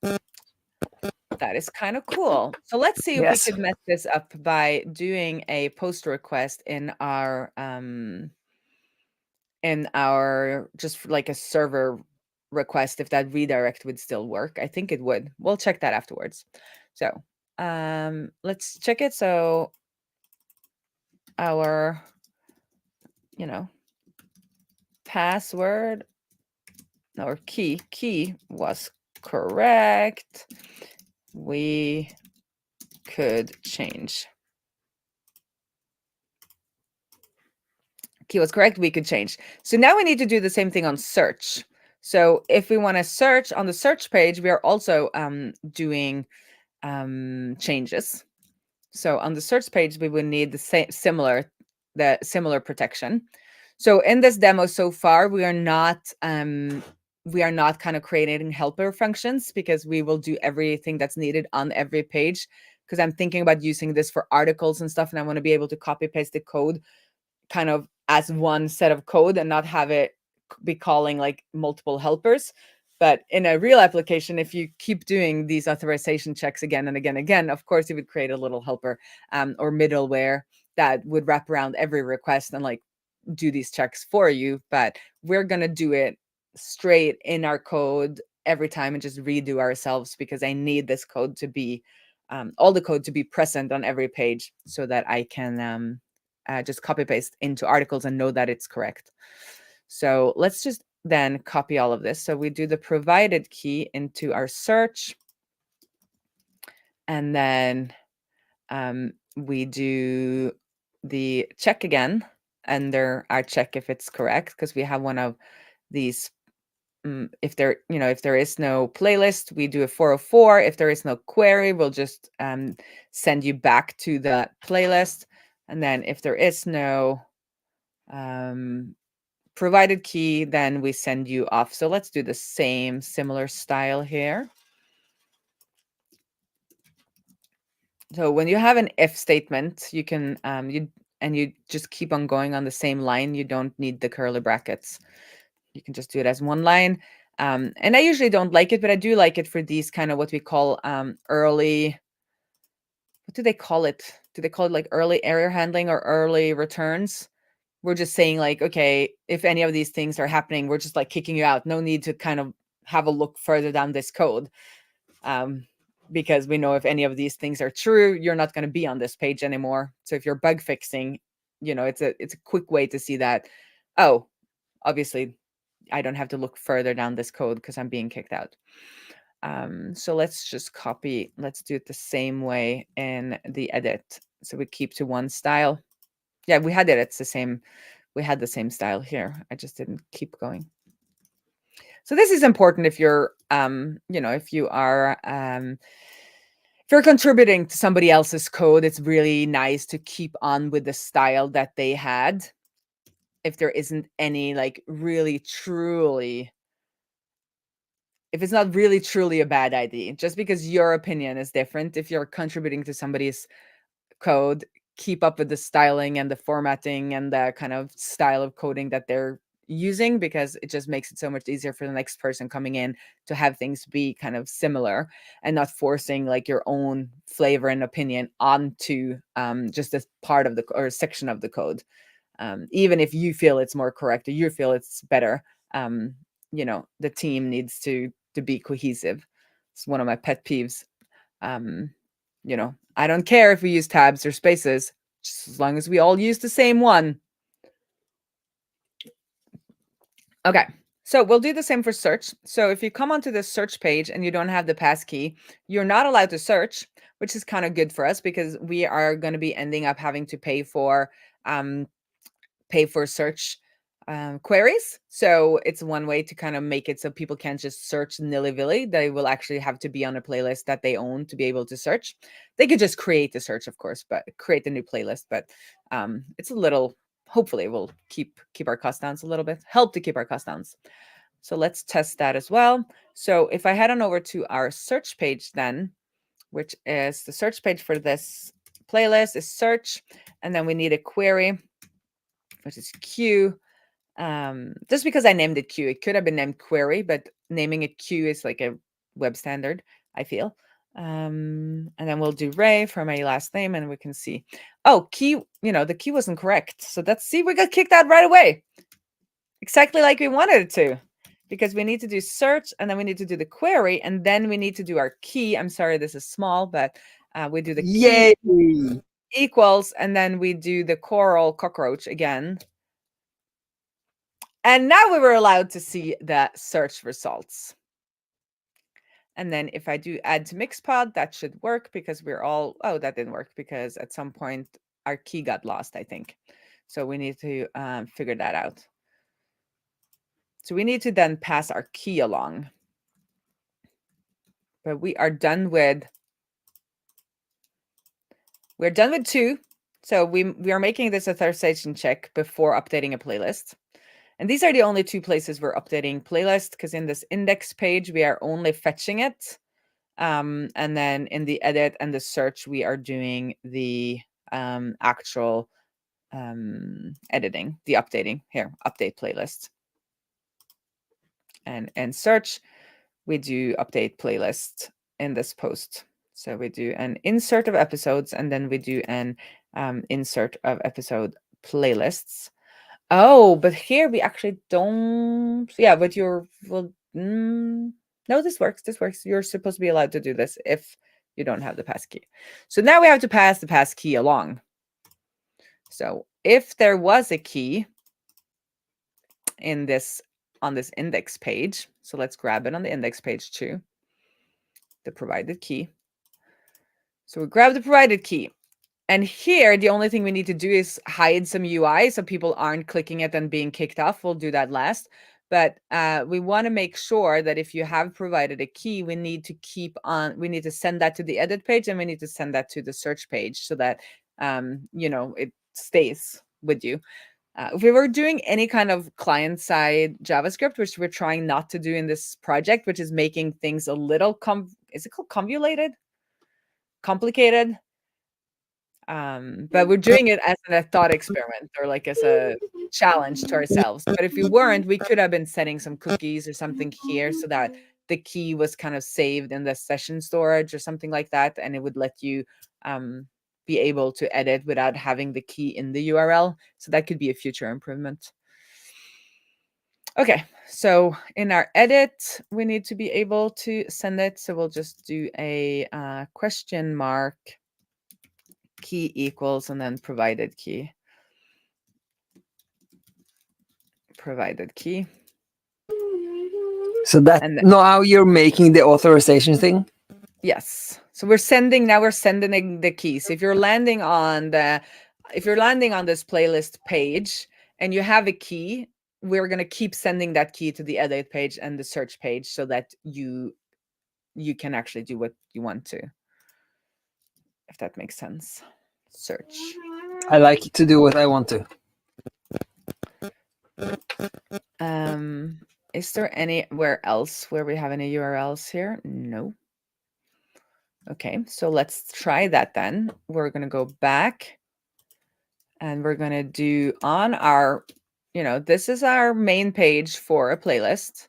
That is kind of cool. So let's see if we could mess this up by doing a post request in our just like a server request, if that redirect would still work. I think it would. We'll check that afterwards. So let's check it. So our password or key was correct. We could change. Key was correct. We could change. So now we need to do the same thing on search. So if we want to search on the search page, we are also doing changes. So on the search page, we would need the similar protection. So in this demo so far, we are not kind of creating helper functions, because we will do everything that's needed on every page. Because I'm thinking about using this for articles and stuff, and I want to be able to copy paste the code kind of as one set of code and not have it be calling like multiple helpers. But in a real application, if you keep doing these authorization checks again and again and again, of course, you would create a little helper or middleware that would wrap around every request and like do these checks for you, but we're going to do it straight in our code every time and just redo ourselves, because I need this code to be all the code to be present on every page so that I can just copy paste into articles and know that it's correct. So let's just then copy all of this. So we do the provided key into our search, and then we do the check again under our check if it's correct, because we have one of these. If there, if there is no playlist, we do a 404. If there is no query, we'll just send you back to the playlist. And then if there is no provided key, then we send you off. So let's do the same similar style here. So when you have an if statement, you can you just keep on going on the same line. You don't need the curly brackets. You can just do it as one line. And I usually don't like it, but I do like it for these kind of what we call early. What do they call it? Do they call it like early error handling or early returns? We're just saying like, okay, if any of these things are happening, we're just like kicking you out. No need to kind of have a look further down this code. Because we know if any of these things are true, you're not going to be on this page anymore. So if you're bug fixing, it's a quick way to see that, oh, obviously I don't have to look further down this code because I'm being kicked out. So let's just copy. Let's do it the same way in the edit. So we keep to one style. Yeah, we had it. It's the same. We had the same style here. I just didn't keep going. So this is important if you're, if you are, if you're contributing to somebody else's code, it's really nice to keep on with the style that they had. If there isn't any like really truly, if it's not really truly a bad idea, just because your opinion is different, if you're contributing to somebody's code, keep up with the styling and the formatting and the kind of style of coding that they're using, because it just makes it so much easier for the next person coming in to have things be kind of similar and not forcing like your own flavor and opinion onto just this part of the or section of the code. Even if you feel it's more correct or you feel it's better, the team needs to be cohesive. It's one of my pet peeves. I don't care if we use tabs or spaces, just as long as we all use the same one. Okay, so we'll do the same for search. So if you come onto the search page and you don't have the pass key, you're not allowed to search, which is kind of good for us because we are going to be ending up having to pay for search queries. So it's one way to kind of make it so people can't just search nilly-willy. They will actually have to be on a playlist that they own to be able to search. They could just create the search, of course, but create a new playlist. But it's a little, hopefully we'll keep our cost downs a little bit, help to keep our cost downs. So let's test that as well. So if I head on over to our search page then, which is the search page for this playlist is search, and then we need a query, which is Q. Just because I named it Q, it could have been named query, but naming it Q is like a web standard, I feel. And then we'll do Raae for my last name, and we can see, oh, key, the key wasn't correct. So let's see, we got kicked out right away. Exactly like we wanted it to, because we need to do search, and then we need to do the query, and then we need to do our key. I'm sorry, this is small, but we do the key equals, and then we do the coral cockroach again. And now we were allowed to see the search results. And then if I do add to Mixpod, that should work because we're all, oh, that didn't work because at some point our key got lost, I think. So we need to figure that out. So we need to then pass our key along. But we are done with, we're done with 2. So we are making this authorization check before updating a playlist. And these are the only 2 places we're updating playlist, because in this index page, we are only fetching it. And then in the edit and the search, we are doing the actual editing, the updating here, update playlist. And in search, we do update playlist in this post. So we do an insert of episodes, and then we do an insert of episode playlists. Oh, but here we actually don't. Yeah, but you're well. No, this works. This works. You're supposed to be allowed to do this if you don't have the passkey. So now we have to pass the passkey along. So if there was a key in this on this index page, so let's grab it on the index page too. The provided key. So we grab the provided key. And here, the only thing we need to do is hide some UI so people aren't clicking it and being kicked off. We'll do that last. But we want to make sure that if you have provided a key, we need to send that to the edit page, and we need to send that to the search page so that, it stays with you. If we were doing any kind of client-side JavaScript, which we're trying not to do in this project, which is making things a little, is it called convoluted? Complicated? But we're doing it as a thought experiment or like as a challenge to ourselves. But if we weren't, we could have been setting some cookies or something here so that the key was kind of saved in the session storage or something like that, and it would let you be able to edit without having the key in the URL. So that could be a future improvement. Okay, so in our edit, we need to be able to send it. So we'll just do a question mark key equals and then provided key. Provided key. So that now you're making the authorization thing? Yes. So we're sending the keys. If you're landing on this playlist page and you have a key, we're going to keep sending that key to the edit page and the search page so that you can actually do what you want to. If that makes sense. Search. I like to do what I want to. Is there anywhere else where we have any URLs here? No. Okay, so let's try that then. We're going to go back and we're going to do on our, this is our main page for a playlist.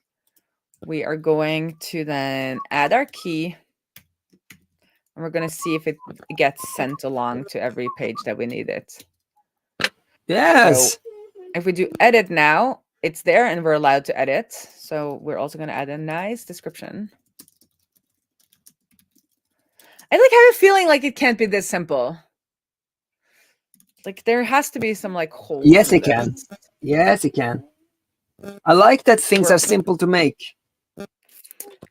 We are going to then add our key and we're going to see if it gets sent along to every page that we need it. Yes. So if we do edit now, it's there and we're allowed to edit. So we're also going to add a nice description. I like have a feeling like it can't be this simple. Like there has to be some like holes. Yes, it can. Yes, it can. I like that things are simple to make.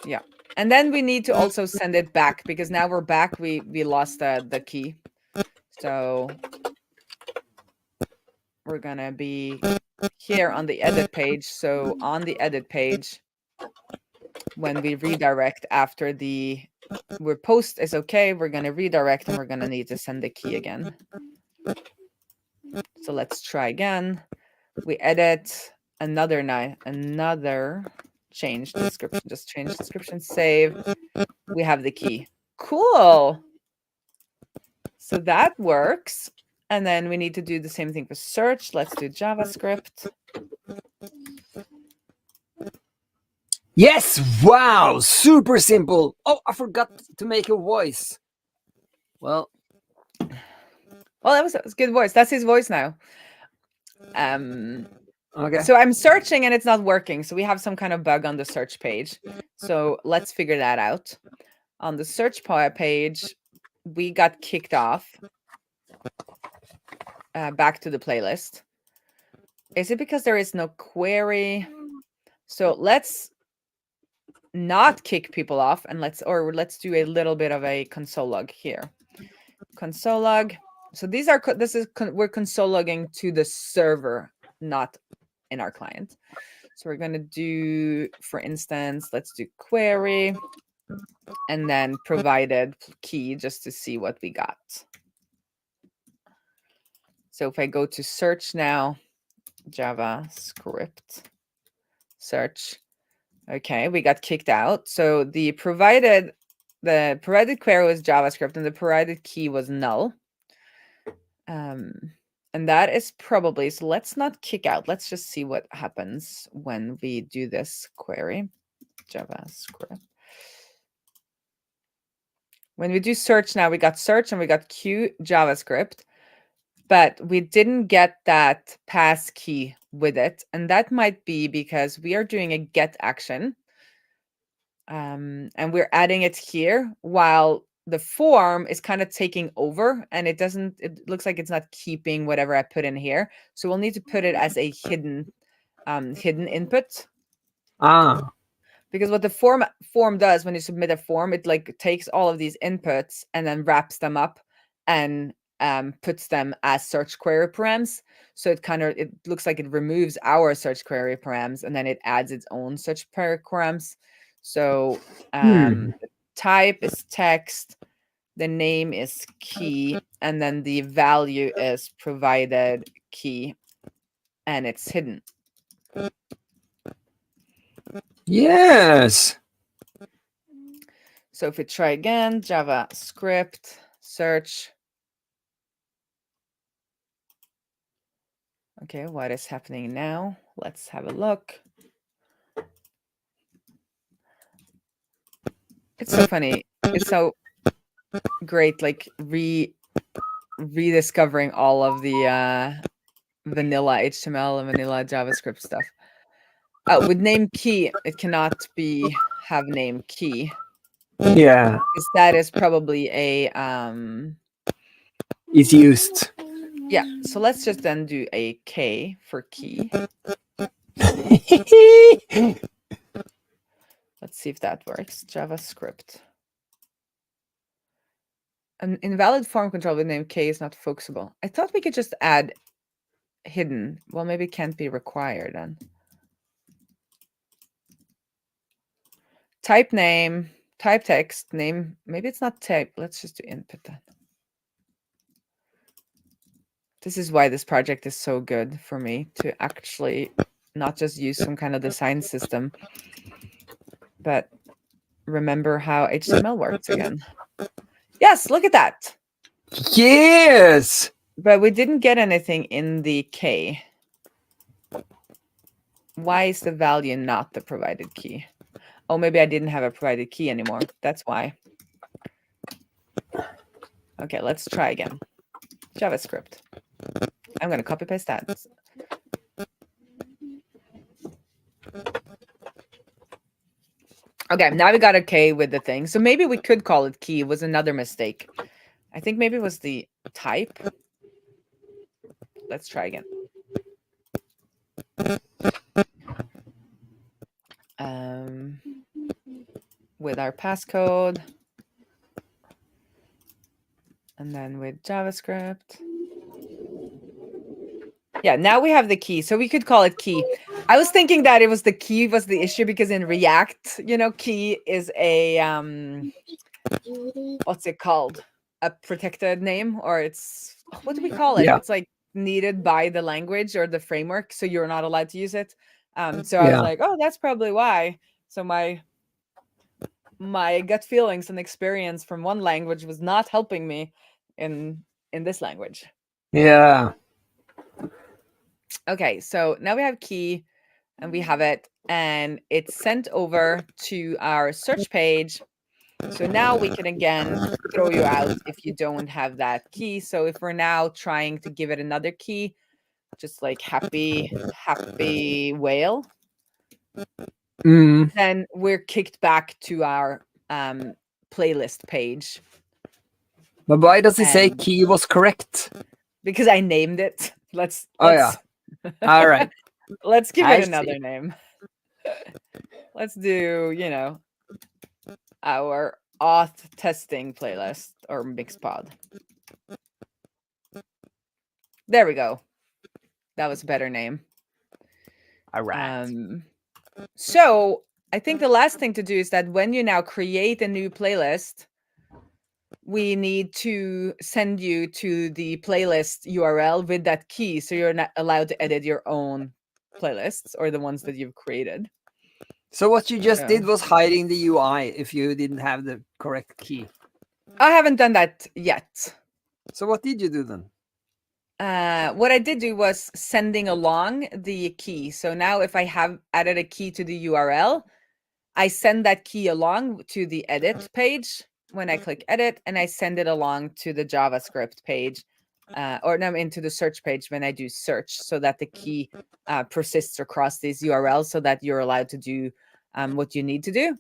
Yeah. And then we need to also send it back because now we're back. We lost the key. So we're going to be here on the edit page. So on the edit page, when we redirect after post is okay, we're going to redirect and we're going to need to send the key again. So let's try again. We edit another change description, just change description, save. We have the key. Cool. So that works. And then we need to do the same thing for search. Let's do JavaScript. Yes, wow, super simple. Oh, I forgot to make a voice. Well, that was a good voice. That's his voice now. Okay. So I'm searching and it's not working. So we have some kind of bug on the search page. So let's figure that out. On the search page, we got kicked off back to the playlist. Is it because there is no query? So let's not kick people off and let's do a little bit of a console log here. Console log. So we're console logging to the server, not in our client. So we're going to do, for instance, let's do query and then provided key just to see what we got. So if I go to search now, JavaScript, search. Okay, we got kicked out. So the provided query was JavaScript and the provided key was null. And that is probably, so let's not kick out. Let's just see what happens when we do this query, JavaScript. When we do search now, we got search and we got Q JavaScript. but we didn't get that pass key with it. And that might be because we are doing a get action. And we're adding it here while the form is kind of taking over, and it looks like it's not keeping whatever I put in here. So we'll need to put it as a hidden input. Because what the form does when you submit a form, it like takes all of these inputs and then wraps them up and puts them as search query params. So it looks like it removes our search query params and then it adds its own search query params. So the type is text, the name is key, and then the value is provided key, and it's hidden. Yes. So if we try again, JavaScript, search. Okay, what is happening now? Let's have a look. It's so funny. It's so great, like rediscovering all of the vanilla HTML and vanilla JavaScript stuff. With name key, it cannot have name key. Yeah. Because that is probably a It's used. yeah. So let's just then do a K for key. Let's see if that works. JavaScript. An invalid form control with name K is not focusable. I thought we could just add hidden. Well, maybe it can't be required then. Type name, type text, name. Maybe it's not type. Let's just do input then. This is why this project is so good for me, to actually not just use some kind of design system, but remember how HTML works again. Yes, look at that. Yes. But we didn't get anything in the K. Why is the value not the provided key? Oh, maybe I didn't have a provided key anymore. That's why. Okay, let's try again. JavaScript. I'm going to copy paste that. Okay, now we got a K with the thing. So maybe we could call it key. It was another mistake. I think maybe it was the type. Let's try again. With our passcode. And then with JavaScript. Yeah, now we have the key. So we could call it key. I was thinking that it was the key was the issue because in React, key is a, what's it called? A protected name, or it's, what do we call it? Yeah. It's like needed by the language or the framework. So you're not allowed to use it. So I was like, oh, that's probably why. So my gut feelings and experience from one language was not helping me in this language. Yeah. Okay, so now we have key and we have it, and it's sent over to our search page. So now we can again throw you out if you don't have that key. So if we're now trying to give it another key, just like happy whale, then we're kicked back to our playlist page. But why does it say key was correct? Because I named it. Let's yeah. All right. Let's give it another name. Let's do, our auth testing playlist or mixpod. There we go. That was a better name. All right. So I think the last thing to do is that when you now create a new playlist, we need to send you to the playlist URL with that key. So you're not allowed to edit your own playlists or the ones that you've created. So what you just did was hiding the UI if you didn't have the correct key. I haven't done that yet. So what did you do then? What I did do was sending along the key. So now if I have added a key to the URL, I send that key along to the edit page when I click edit, and I send it along to the JavaScript page or no, into the search page when I do search, so that the key persists across these URLs so that you're allowed to do what you need to do.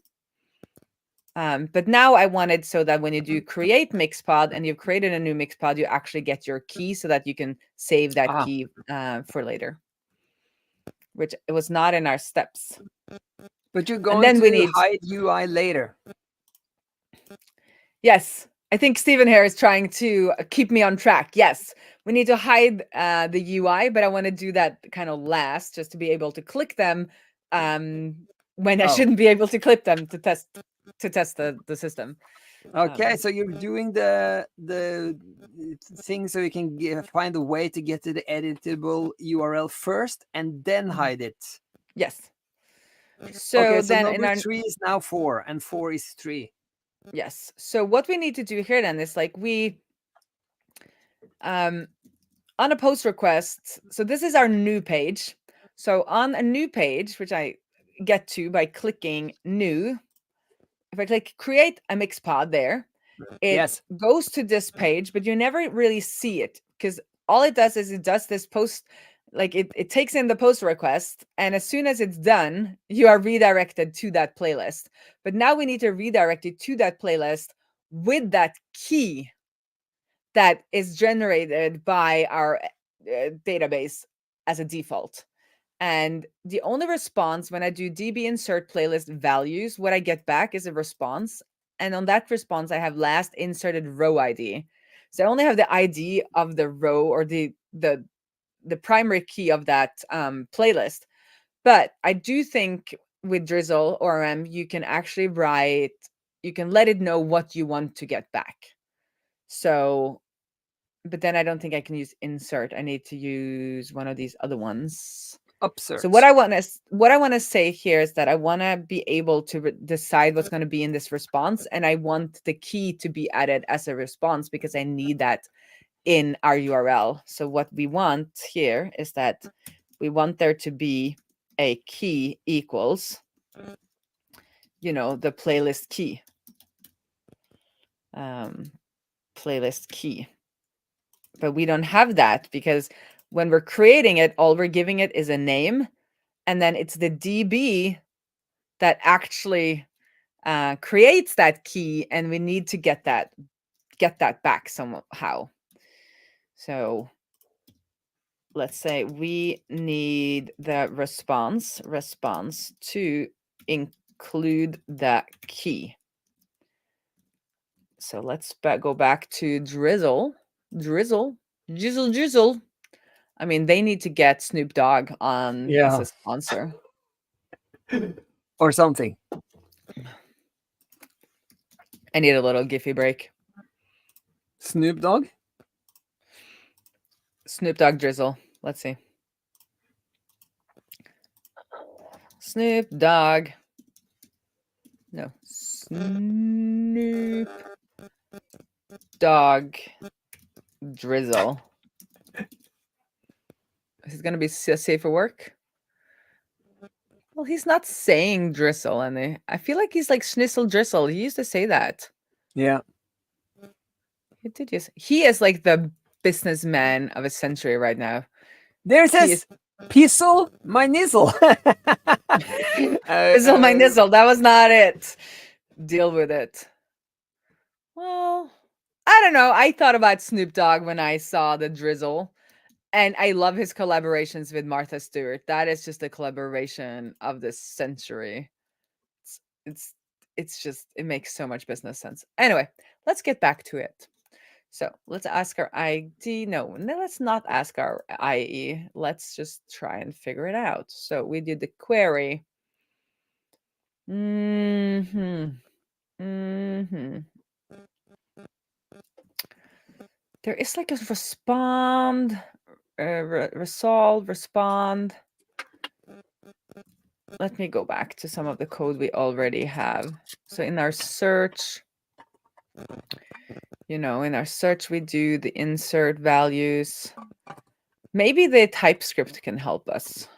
But now I want it so that when you do create Mixpod and you've created a new Mixpod, you actually get your key so that you can save that key for later, which it was not in our steps. But you're going to hide UI later. Yes. I think Stephen here is trying to keep me on track. Yes, we need to hide the UI, but I want to do that kind of last, just to be able to click them when I shouldn't be able to click them to test the system. Okay, so you're doing the thing so you can find a way to get to the editable URL first and then hide it. Yes. So okay, so then number 3 is now 4 and 4 is 3. Yes. So what we need to do here then is like we on a post request. So this is our new page. So on a new page, which I get to by clicking new, if I click create a Mixpod there, it goes to this page, but you never really see it because all it does is it does this post, like it takes in the post request, and as soon as it's done, you are redirected to that playlist. But now we need to redirect you to that playlist with that key that is generated by our database as a default. And the only response when I do db insert playlist values, what I get back is a response. And on that response, I have last inserted row ID. So I only have the ID of the row or the primary key of that playlist. But I do think with Drizzle ORM, you can actually write, you can let it know what you want to get back. So, but then I don't think I can use insert. I need to use one of these other ones. Upsearch. So what I want to say here is that I want to be able to decide what's going to be in this response, and I want the key to be added as a response because I need that in our URL. So what we want here is that we want there to be a key equals, the playlist key. Playlist key. But we don't have that because when we're creating it, all we're giving it is a name. And then it's the DB that actually creates that key, and we need to get that back somehow. So let's say we need the response to include the key. So let's go back to Drizzle. I mean, they need to get Snoop Dogg on as a sponsor. Or something. I need a little Giphy break. Snoop Dogg? Snoop Dogg Drizzle. Let's see. Snoop Dogg. No. Snoop Dogg Drizzle. Is it going to be safe for work? Well, he's not saying Drizzle, and I feel like he's like Schnitzel Drizzle. He used to say that. Yeah. He did. Yes. He is like the businessman of a century right now. There's his Pizzle my nizzle. Pizzle my nizzle. That was not it. Deal with it. Well, I don't know. I thought about Snoop Dogg when I saw the Drizzle. And I love his collaborations with Martha Stewart. That is just a collaboration of this century. It's just, it makes so much business sense. Anyway, let's get back to it. So let's ask our ID. No, let's not ask our IE. Let's just try and figure it out. So we did the query. There is like a respond. Resolve, respond. Let me go back to some of the code we already have. So in our search, in our search, we do the insert values. Maybe the TypeScript can help us.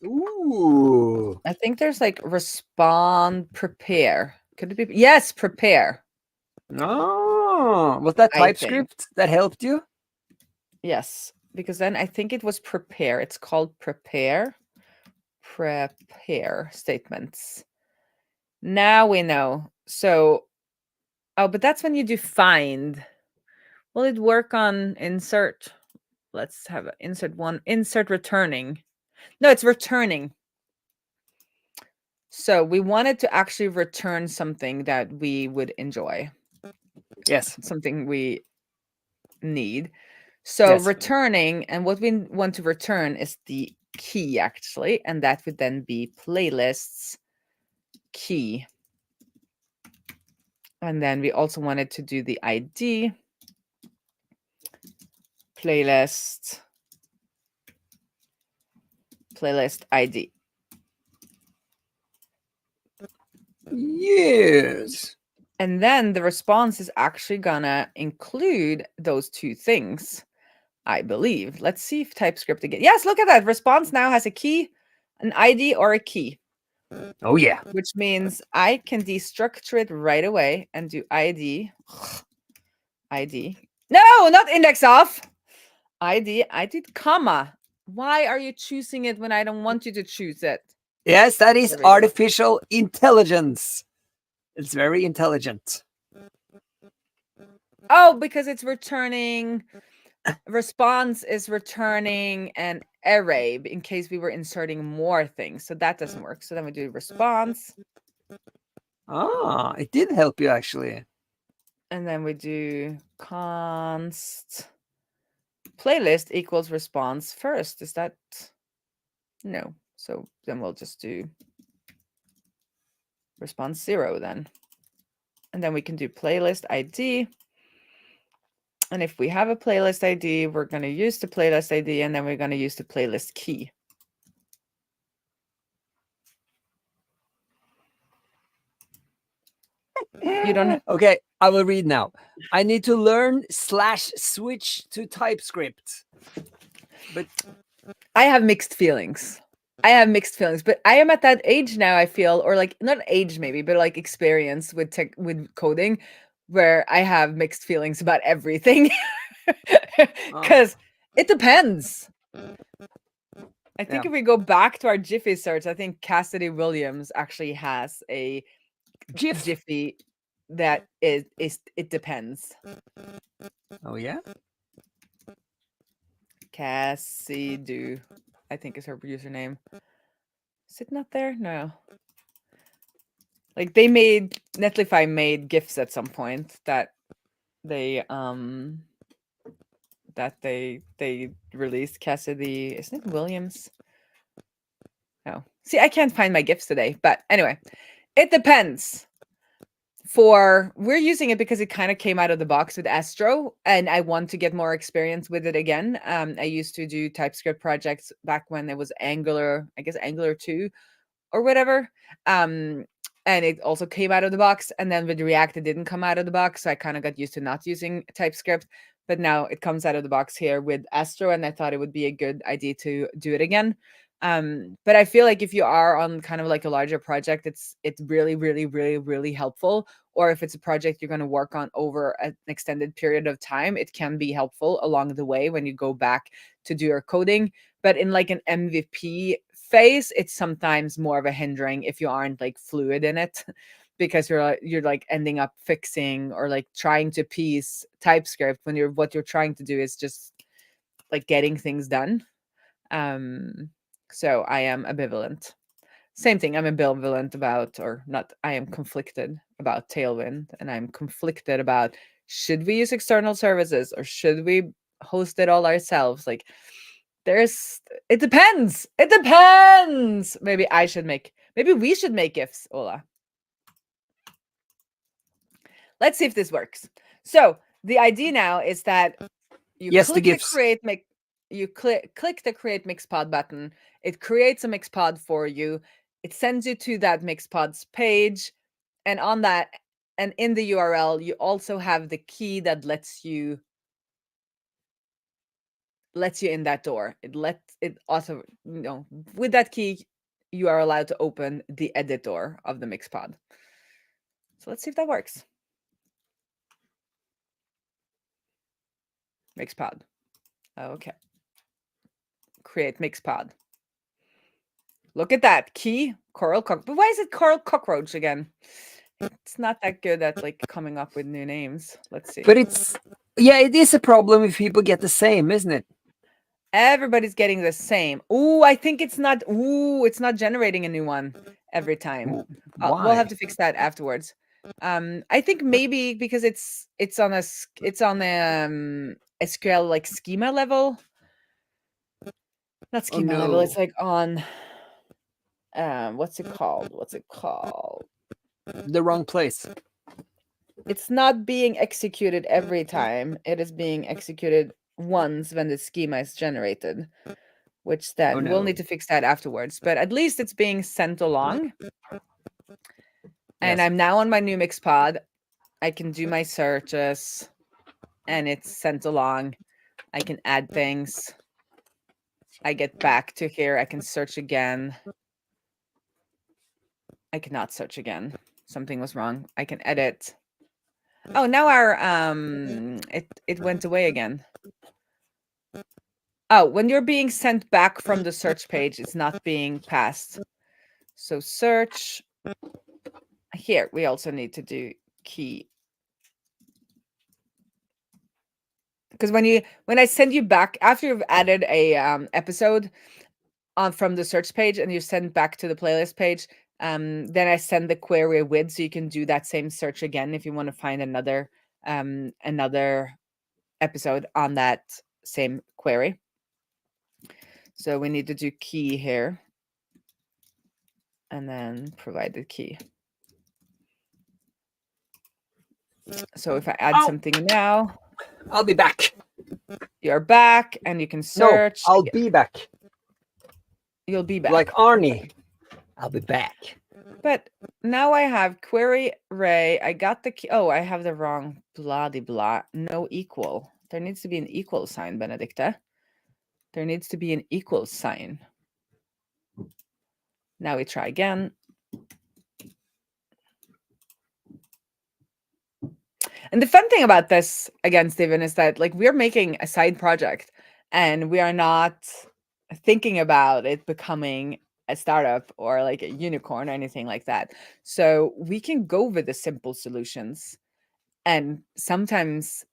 Ooh. I think there's like respond, prepare. Could it be? Yes, prepare. Oh, was that TypeScript that helped you? Yes, because then I think it was prepare. It's called prepare statements. Now we know. So, oh, but that's when you do find. Will it work on insert? Let's have insert one. Insert returning. No, it's returning. So we wanted to actually return something that we would enjoy. Yes. Something we need. So Yes. returning, and what we want to return is the key actually, and that would then be playlists key. And then we also wanted to do the ID playlist ID. Yes. And then the response is actually gonna include those two things, I believe. Let's see if TypeScript again. Yes, look at that. Response now has a key, an ID, or a key. Oh yeah. Which means I can destructure it right away and do ID. ID. No, not index off. ID. I did comma. Why are you choosing it when I don't want you to choose it? Yes, that is artificial intelligence. It's very intelligent. Oh, because it's returning. Response is returning an array in case we were inserting more things. So that doesn't work. So then we do response. Ah, it did help you actually. And then we do const playlist equals response first. Is that no? So then we'll just do response 0 then. And then we can do playlist ID. And if we have a playlist ID, we're going to use the playlist ID, and then we're going to use the playlist key. You don't. Okay, I will read now. I need to learn /switch to TypeScript. But I have mixed feelings. But I am at that age now, I feel, or like not age maybe, but like experience with with coding, where I have mixed feelings about everything. Because it depends. I think if we go back to our Jiffy search, I think Cassidy Williams actually has a Jiffy that is it depends. Oh yeah? Cassidy, I think is her username. Is it not there? No. Like Netlify made GIFs at some point that they released. Cassidy, isn't it Williams? No. See, I can't find my GIFs today, but anyway, it depends. We're using it because it kind of came out of the box with Astro, and I want to get more experience with it again. I used to do TypeScript projects back when it was Angular, I guess Angular 2 or whatever. And it also came out of the box. And then with React, it didn't come out of the box. So I kind of got used to not using TypeScript. But now it comes out of the box here with Astro, and I thought it would be a good idea to do it again. But I feel like if you are on kind of like a larger project, it's really, really, really, really helpful. Or if it's a project you're going to work on over an extended period of time, it can be helpful along the way when you go back to do your coding. But in like an MVP phase, it's sometimes more of a hindering if you aren't like fluid in it, because you're like ending up fixing or like trying to piece TypeScript when what you're trying to do is just like getting things done. So I am ambivalent. Same thing. I'm ambivalent about, or not, I am conflicted about Tailwind, and I'm conflicted about should we use external services or should we host it all ourselves? Like it depends. It depends. Maybe we should make GIFs, Ola. Let's see if this works. So the idea now is that you click the create mix. You click the create mixpod button. It creates a mixpod for you. It sends you to that mixpod's page, and on that, and in the URL, you also have the key that lets you in that door. It also, with that key, you are allowed to open the editor of the mixpod. So let's see if that works. Mixpod. Okay. Create mix pod. Look at that. Key, coral cockroach. But why is it coral cockroach again? It's not that good at like coming up with new names. Let's see. But it is a problem if people get the same, isn't it? Everybody's getting the same. Ooh, I think it's not. Ooh, it's not generating a new one every time. Why? We'll have to fix that afterwards. I think maybe because it's on a SQL like schema level. Not schema level. It's like on what's it called? The wrong place. It's not being executed every time. It is being executed once when the schema is generated, which then we'll need to fix that afterwards. But at least it's being sent along. And I'm now on my new mix pod. I can do my searches and it's sent along. I can add things. I get back to here. I can search again. I cannot search again. Something was wrong. I can edit. Oh, now our it went away again. Oh, when you're being sent back from the search page, it's not being passed. So search. Here, we also need to do key. Because when I send you back, after you've added a episode from the search page and you send back to the playlist page, then I send the query with, so you can do that same search again if you want to find another episode on that same query. So we need to do key here. And then provide the key. So if I add something now. I'll be back. You're back and you can search. No, I'll be back. You'll be back. Like Arnie. I'll be back. But now I have Queen Raae. I got the key. Oh, I have the wrong blah. No equal. There needs to be an equal sign, Benedicta. There needs to be an equal sign. Now we try again. And the fun thing about this, again, Stephen, is that like we're making a side project and we are not thinking about it becoming a startup or like a unicorn or anything like that. So we can go with the simple solutions. And sometimes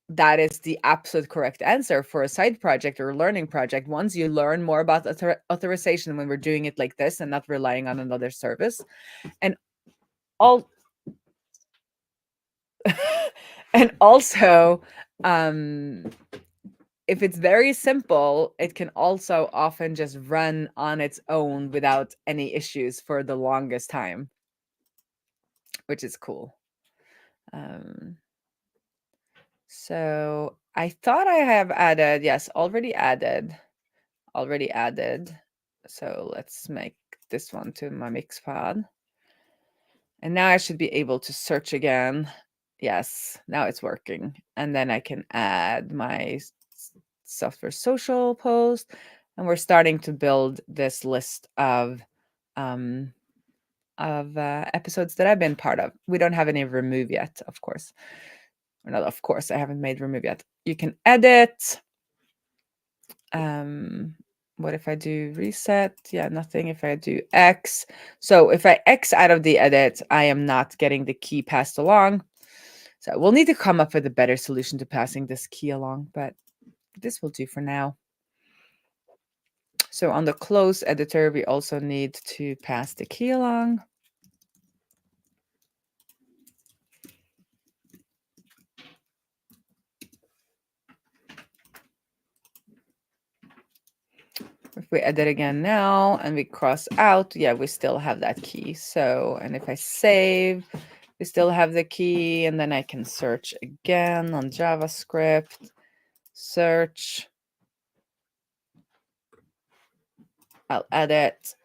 that is the absolute correct answer for a side project or a learning project. Once you learn more about authorization when we're doing it like this and not relying on another service. And all and also if it's very simple, it can also often just run on its own without any issues for the longest time, which is cool. So I thought I have added, yes, already added. So let's make this one to my mix pod. And now I should be able to search again. Yes, now it's working. And then I can add my software social post. And we're starting to build this list of episodes that I've been part of. We don't have any remove yet, of course. Or not, of course, I haven't made remove yet. You can edit. What if I do reset? Yeah, nothing. If I do X. So if I X out of the edit, I am not getting the key passed along. So we'll need to come up with a better solution to passing this key along, but this will do for now. So on the close editor, we also need to pass the key along. If we edit again now and we cross out, yeah, we still have that key. So, and if I save, we still have the key, and then I can search again on JavaScript, search. I'll edit,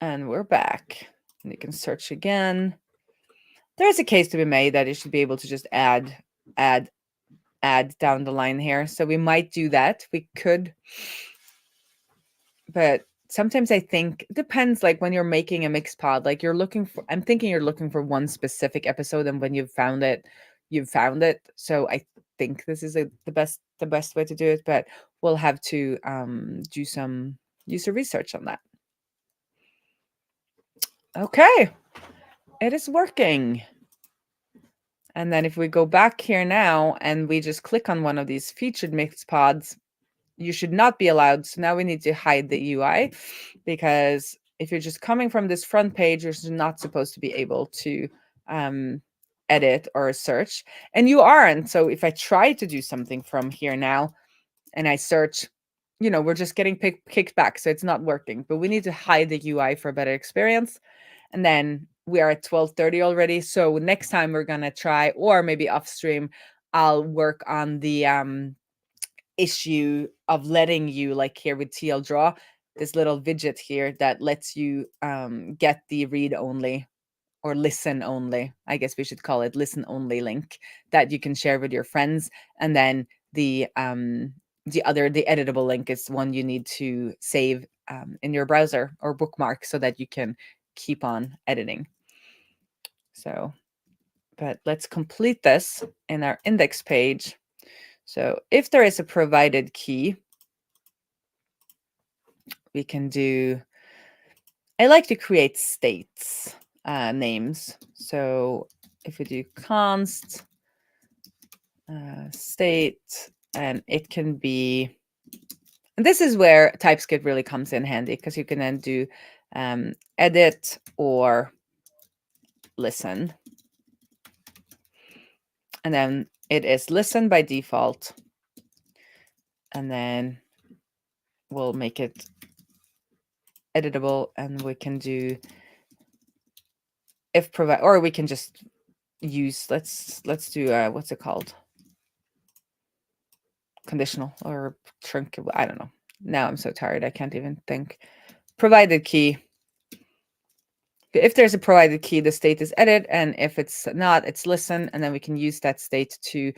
and we're back. And you can search again. There's a case to be made that you should be able to just add down the line here. So we might do that. We could, but sometimes I think it depends, like when you're making a mix pod, like I'm thinking you're looking for one specific episode, and when you've found it, you've found it. So I think this is the best way to do it, but we'll have to do some user research on that. Okay, it is working. And then if we go back here now and we just click on one of these featured mix pods, you should not be allowed. So now we need to hide the UI, because if you're just coming from this front page, you're not supposed to be able to edit or search, and you aren't. So if I try to do something from here now and I search, we're just getting kicked back. So it's not working, but we need to hide the UI for a better experience. And then we are at 12:30 already. So next time we're going to try, or maybe off stream, I'll work on the issue of letting you, like here with TL Draw, this little widget here that lets you get the read only or listen only, I guess we should call it listen only link that you can share with your friends. And then the editable link is one you need to save in your browser or bookmark so that you can keep on editing. So, but let's complete this in our index page. So if there is a provided key, we can do, I like to create states names. So if we do const state, and it can be, and this is where TypeScript really comes in handy, because you can then do edit or listen. And then it is listen by default. And then we'll make it editable, and we can do if provide, or we can just use, let's do what's it called, conditional or trunk, I don't know. Now I'm so tired I can't even think. Provided key. If there's a provided key, the state is edit, and if it's not, it's listen, and then we can use that state to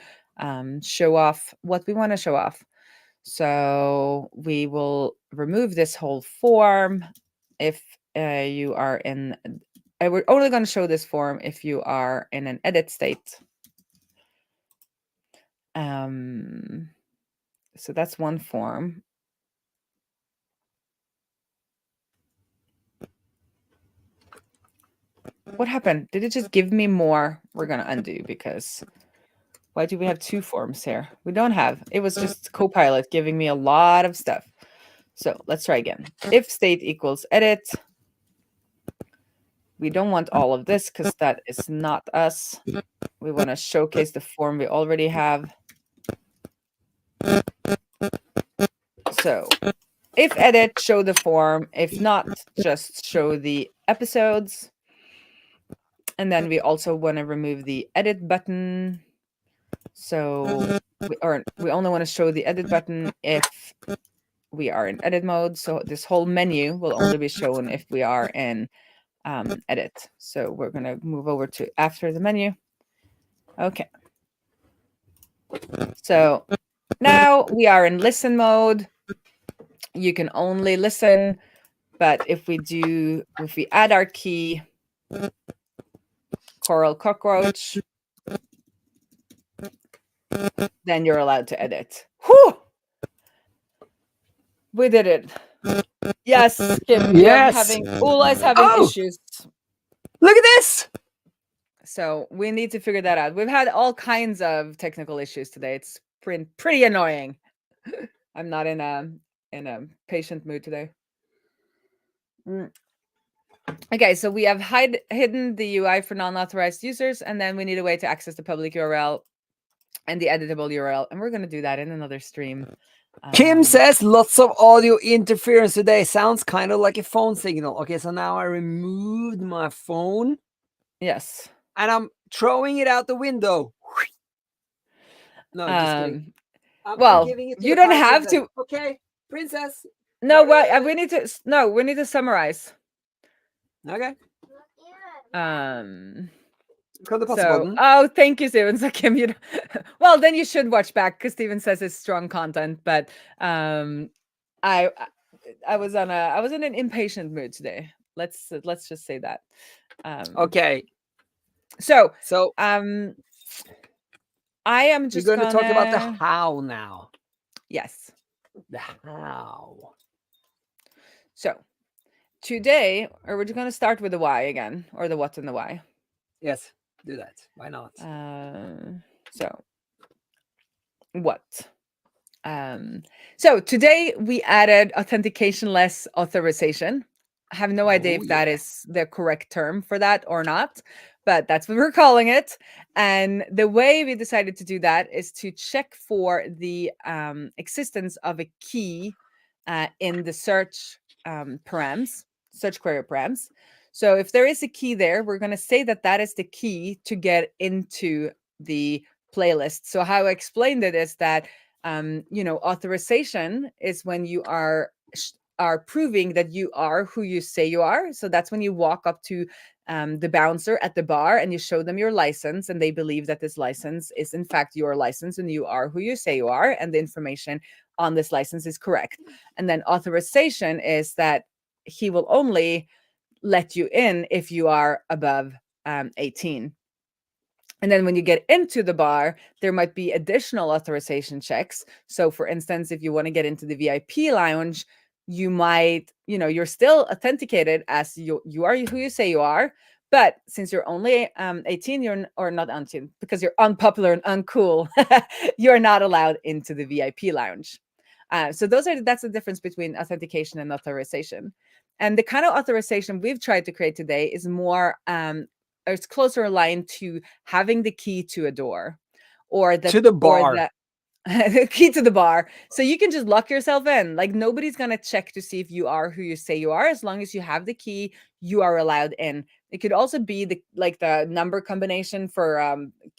show off what we want to show off. So we will remove this whole form if you are in, we're only going to show this form if you are in an edit state. So that's one form. What happened? Did it just give me more? We're going to undo, because why do we have two forms here? We don't have. It was just Copilot giving me a lot of stuff. So let's try again. If state equals edit. We don't want all of this because that is not us. We want to showcase the form we already have. So if edit, show the form. If not, just show the episodes. And then we also want to remove the edit button. So we only want to show the edit button if we are in edit mode. So this whole menu will only be shown if we are in edit. So we're going to move over to after the menu. Okay. So now we are in listen mode. You can only listen, but if we add our key, Coral Cockroach, then you're allowed to edit. Whew! We did it. Yes, Kim. Yes. Ula is having issues. Look at this. So we need to figure that out. We've had all kinds of technical issues today. It's pretty annoying. I'm not in a patient mood today. Okay, so we have hidden the UI for non-authorized users, and then we need a way to access the public URL and the editable URL, and we're going to do that in another stream. Kim says lots of audio interference today. Sounds kind of like a phone signal. Okay, so now I removed my phone. Yes. And I'm throwing it out the window. No, just kidding. Well, you don't have to. Okay, princess. No, well, we need to summarize. Okay. So, thank you, Steven. So, Kim, well, then you should watch back, because Steven says it's strong content. But I was in an impatient mood today. Let's just say that. Okay. So I am We're just going to talk about the gonna, how now. yes. The how. So today, or we're just gonna start with the why again, or the what and the why. Yes, do that. Why not? So what? Um, so today we added authentication-less authorization. I have no idea Oh, if that yeah. is the correct term for that or not, but that's what we're calling it. And the way we decided to do that is to check for the existence of a key in the search params, search query params. So if there is a key there, we're going to say that that is the key to get into the playlist. So how I explained it is that authorization is when you are proving that you are who you say you are. So that's when you walk up to the bouncer at the bar and you show them your license, and they believe that this license is in fact your license and you are who you say you are, and the information on this license is correct. And then authorization is that he will only let you in if you are above 18. And then when you get into the bar, there might be additional authorization checks. So for instance, if you want to get into the VIP lounge, you might, you're still authenticated as you are who you say you are. But since you're only 18, or not 18, because you're unpopular and uncool, you're not allowed into the VIP lounge. So that's the difference between authentication and authorization. And the kind of authorization we've tried to create today is more it's closer aligned to having the key to a door, or To the the bar. the key to the bar. So you can just lock yourself in. Like nobody's gonna check to see if you are who you say you are. As long as you have the key, you are allowed in. It could also be the number combination for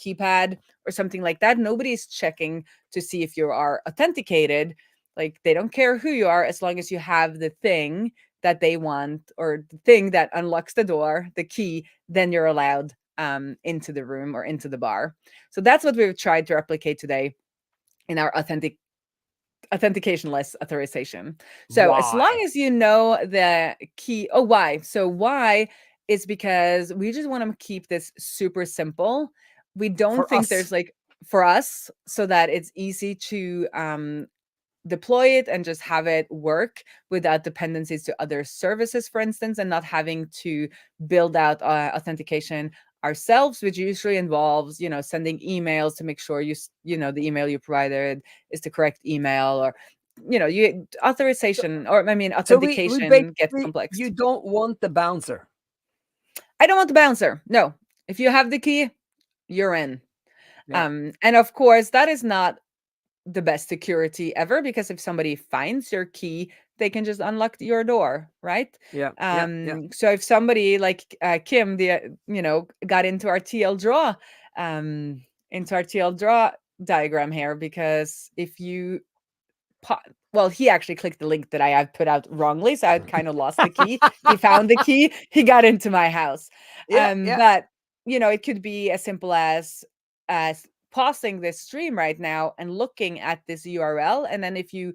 keypad or something like that. Nobody's checking to see if you are authenticated. Like they don't care who you are as long as you have the thing that they want, or the thing that unlocks the door, the key, then you're allowed into the room or into the bar. So that's what we've tried to replicate today in our authentication-less authorization. So as long Why? as you know the key, why? So why is because we just want to keep this super simple. We don't For think us. there's for us, so that it's easy to deploy it and just have it work without dependencies to other services, for instance, and not having to build out authentication ourselves, which usually involves, sending emails to make sure the email you provided is the correct email, or you So, authorization, or I mean so we authentication gets basically, complex. you don't want the bouncer. I don't want the bouncer. No, if you have the key, you're in. Yeah. And of course, that is not the best security ever, because if somebody finds your key, they can just unlock your door, right? Yeah. Yeah. Yeah. So if somebody like Kim, got into our TL draw diagram here, because if you well, he actually clicked the link that I have put out wrongly, so I kind of lost the key. He found the key, he got into my house. Yeah. Yeah. But it could be as simple as pausing this stream right now and looking at this URL, and then if you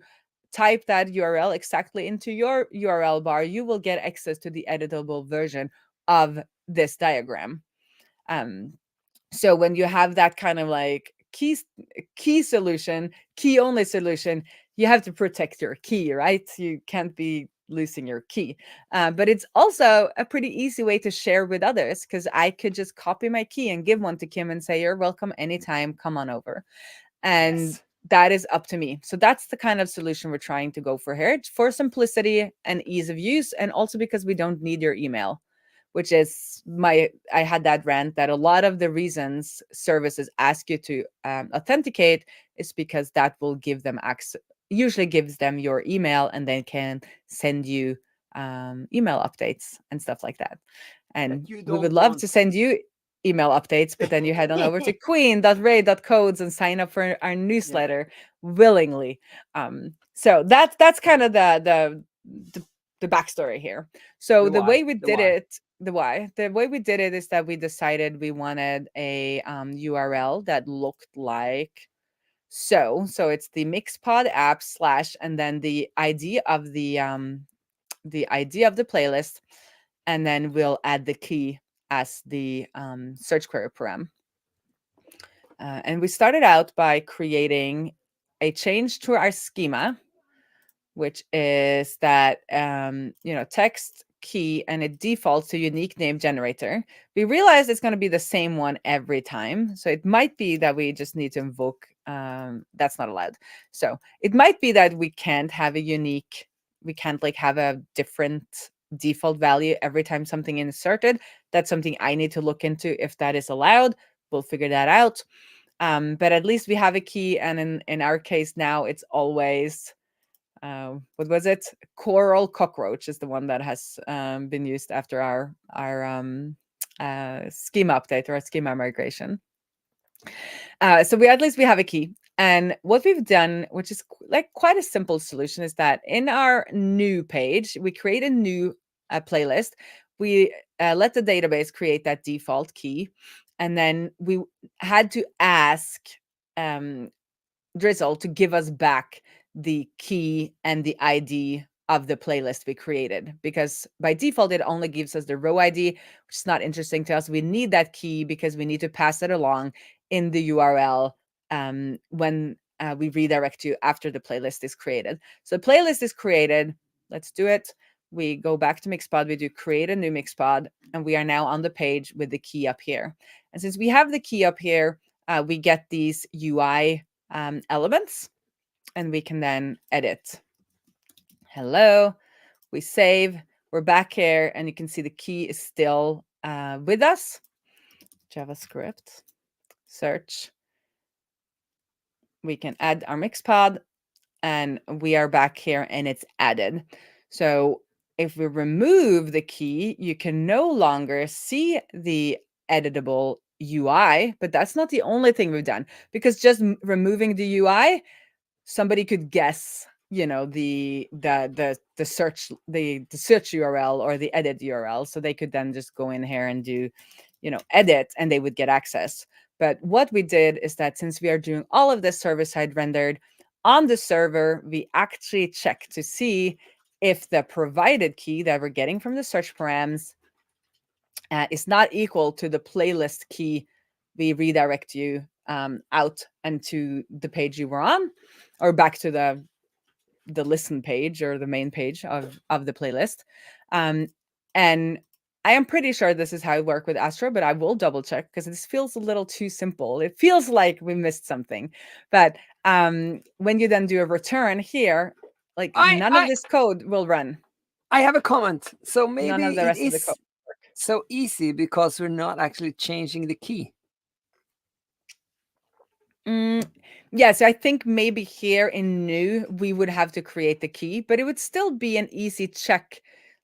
type that URL exactly into your URL bar, you will get access to the editable version of this diagram. Um, so when you have that kind of like key solution, key only solution, you have to protect your key, right? You can't be losing your key. But it's also a pretty easy way to share with others, because I could just copy my key and give one to Kim and say, you're welcome anytime, come on over. And Yes. that is up to me. So that's the kind of solution we're trying to go for here, for simplicity and ease of use, and also because we don't need your email, which is I had that rant that a lot of the reasons services ask you to authenticate is because that will give them access, usually gives them your email, and they can send you email updates and stuff like that. And That you we would don't love want. to send you email updates, but then you head on over to queen.raae.codes and sign up for our Yeah. newsletter willingly. So that's kind of the the backstory here. So The the why. way we The did why. it, the way we did it is that we decided we wanted a URL that looked like so it's the Mixpod app / and then the ID of the ID of the playlist, and then we'll add the key as the search query param. And we started out by creating a change to our schema, which is that, text key and it defaults to unique name generator. We realized it's going to be the same one every time. So it might be that we just need to invoke, that's not allowed. So it might be that we can't have have a different default value every time something is inserted. That's something I need to look into if that is allowed. We'll figure that out. But at least we have a key. And in our case now, it's always, what was it? Coral cockroach is the one that has been used after our schema update or our schema migration. So at least we have a key. And what we've done, which is like quite a simple solution, is that in our new page, we create a new playlist. We let the database create that default key. And then we had to ask Drizzle to give us back the key and the ID of the playlist we created, because by default it only gives us the row ID, which is not interesting to us. We need that key because we need to pass it along in the URL when we redirect you after the playlist is created. So the playlist is created. Let's do it. We go back to Mixpod, we do create a new Mixpod, and we are now on the page with the key up here. And since we have the key up here, we get these UI elements, and we can then edit. Hello, we save, we're back here, and you can see the key is still with us. JavaScript, search. We can add our Mixpod, and we are back here, and it's added. So if we remove the key, you can no longer see the editable UI, but that's not the only thing we've done, because just removing the UI, somebody could guess, the search URL or the edit URL, so they could then just go in here and do, edit, and they would get access. But what we did is that since we are doing all of this server-side rendered on the server, we actually check to see if the provided key that we're getting from the search params is not equal to the playlist key we redirect you out and to the page you were on, or back to the listen page or the main page of the playlist. And I am pretty sure this is how it works with Astro, but I will double check because this feels a little too simple. It feels like we missed something. But when you then do a return here, like none of this code will run. I have a comment. So None of maybe the it rest of the is code. so easy because we're not actually changing the key. Yes, I think maybe here in new, we would have to create the key, but it would still be an easy check.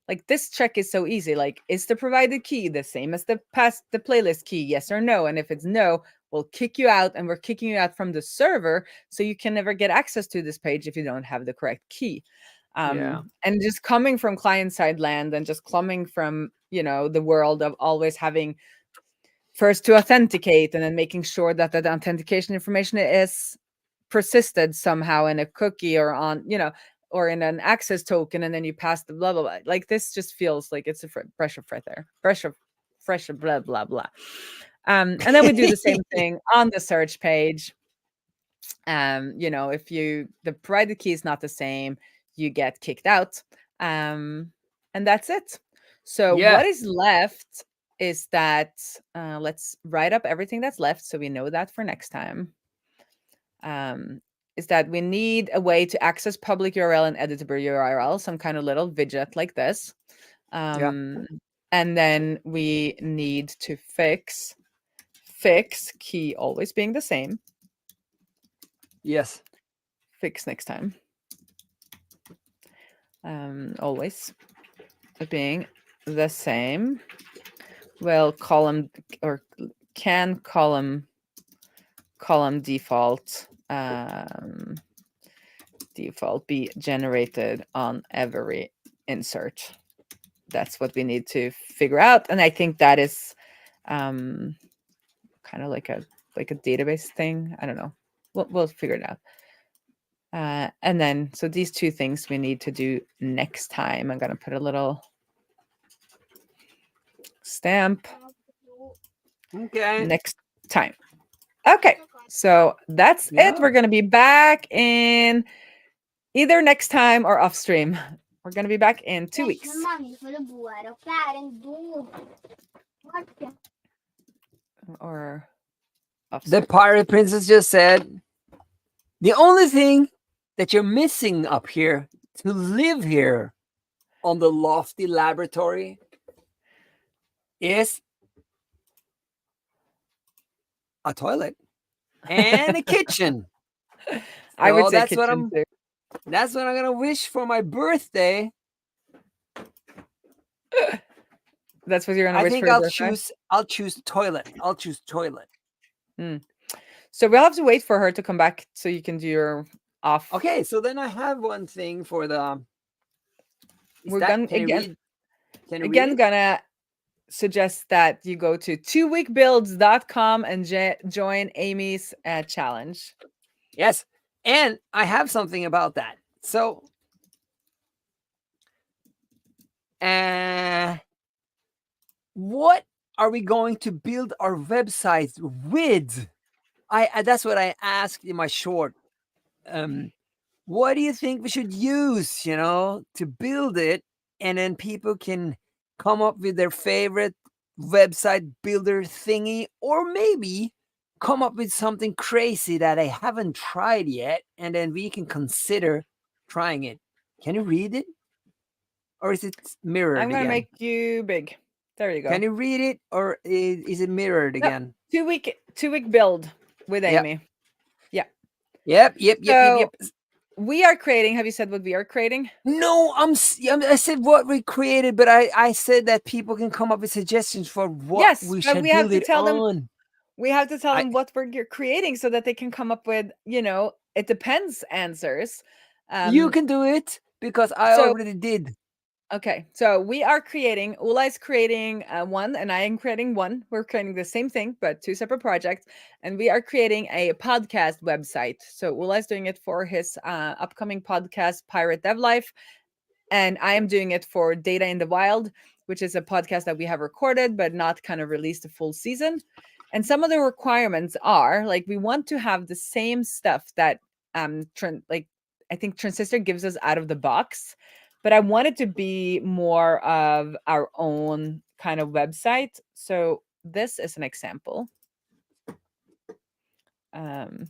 Like this check is so easy. Like, is the provided key the same as the playlist key? Yes or no? And if it's no, we'll kick you out, and we're kicking you out from the server, so you can never get access to this page if you don't have the correct key. And just coming from client-side land and just coming from, the world of always having first to authenticate and then making sure that the authentication information is persisted somehow in a cookie or on, or in an access token, and then you pass the blah, blah, blah. Like this just feels like it's a fresh right there. Fresh, blah, blah, blah. And then we do the same thing on the search page. If the provided key is not the same, you get kicked out. And that's it. So what is left is that, let's write up everything that's left so we know that for next time. Is that we need a way to access public URL and editable URL, some kind of little widget like this. And then we need to fix key always being the same. Yes. Fix next time. Always being the same. Will column or can column default be generated on every insert? That's what we need to figure out, and I think that is kind of like a database thing. I don't know. We'll figure it out. And then, so these two things we need to do next time. I'm gonna put a little stamp. Okay. Next time. Okay, so that's it. Yeah. We're going to be back in either next time or off stream. We're going to be back in 2 weeks. Or off The stream. pirate princess just said, the only thing that you're missing up here to live here on the lofty laboratory is a toilet and a kitchen. I would So say that's what kitchen too. I'm gonna wish for my birthday. That's what you're going to I wish think for your birthday? I'll choose toilet. I'll choose toilet. So we'll have to wait for her to come back so you can do your off. Okay, so then I have one thing for the. Is We're that gonna can you read? Can you read it? gonna suggest that you go to 2weekbuilds.com and join Amy's challenge. Yes, and I have something about that. So, what are we going to build our website with? That's what I asked in my short. What do you think we should use? To build it, and then people can come up with their favorite website builder thingy, or maybe come up with something crazy that I haven't tried yet, and then we can consider trying it. Can you read it? Or is it mirrored I'm gonna again? make you big. There you go. Can you read it, or is it mirrored Nope. again? 2 week build with Yep. Amy. Yeah. Yep. So we are creating. Have you said what we are creating? No, I said what we created, but I said that people can come up with suggestions for what Yes, we but should we have build to it tell them. on. We have to tell I them what we're creating so that they can come up with, it depends answers. You can do it because I So already did. okay, so we are creating. Ula is creating one, and I am creating one. We're creating the same thing, but two separate projects, and we are creating a podcast website. So Ula is doing it for his upcoming podcast, Pirate Dev Life, and I am doing it for Data in the Wild, which is a podcast that we have recorded but not kind of released a full season. And some of the requirements are like we want to have the same stuff that like I think Transistor gives us out of the box, but I want it to be more of our own kind of website. So this is an example. Um,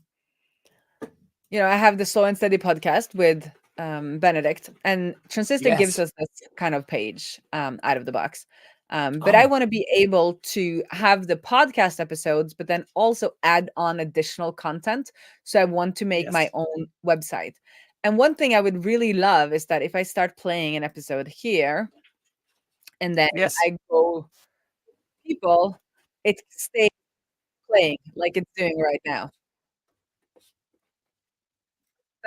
I have the Slow and Steady podcast with Benedict, and Transistor gives Yes. us this kind of page out of the box. But I want to be able to have the podcast episodes, but then also add on additional content. So I want to make my Yes. own website. And one thing I would really love is that if I start playing an episode here and then Yes. I go people, it stays playing like it's doing right now.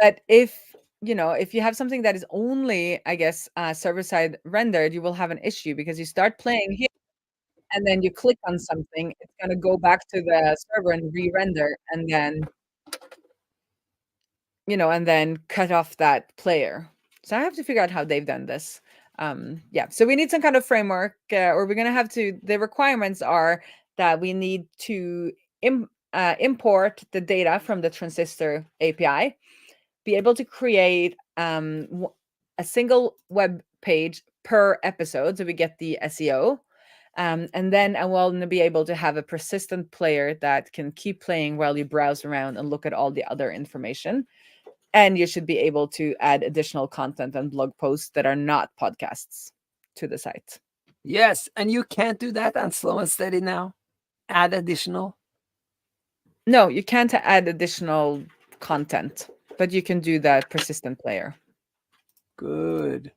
But if you have something that is only, I guess, server side rendered, you will have an issue because you start playing here and then you click on something, it's going to go back to the server and re-render and then cut off that player. So I have to figure out how they've done this. Yeah, so we need some kind of framework, or we're going to have to. The requirements are that we need to import the data from the Transistor API, be able to create a single web page per episode so we get the SEO. And then I will be able to have a persistent player that can keep playing while you browse around and look at all the other information. And you should be able to add additional content and blog posts that are not podcasts to the site. Yes. And you can't do that on Slow and Steady now. Add additional. No, you can't add additional content, but you can do that persistent player. Good.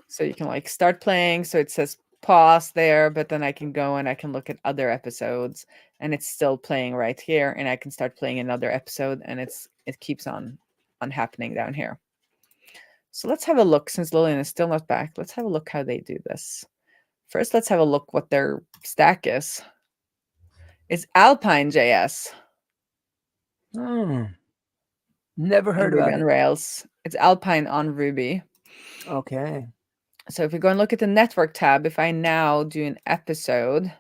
So you can start playing. So it says pause there, but then I can go and I can look at other episodes and it's still playing right here. And I can start playing another episode and it keeps on happening down here. So let's have a look since Lillian is still not back. Let's have a look how they do this. First, let's have a look what their stack is. It's Alpine JS. Never heard And Ruby about on it. Rails. It's Alpine on Ruby. Okay. So if we go and look at the network tab, if I now do an episode,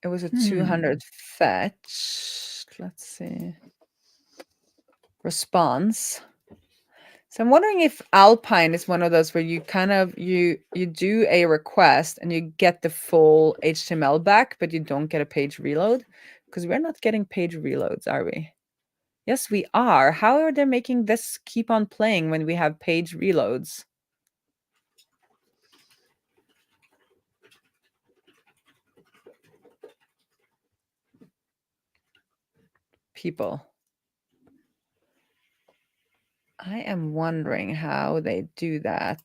It was a 200 fetch. Let's see. Response. So I'm wondering if Alpine is one of those where you kind of you do a request and you get the full HTML back, but you don't get a page reload, because we're not getting page reloads, are we? Yes, we are. How are they making this keep on playing when we have page reloads? People. I am wondering how they do that.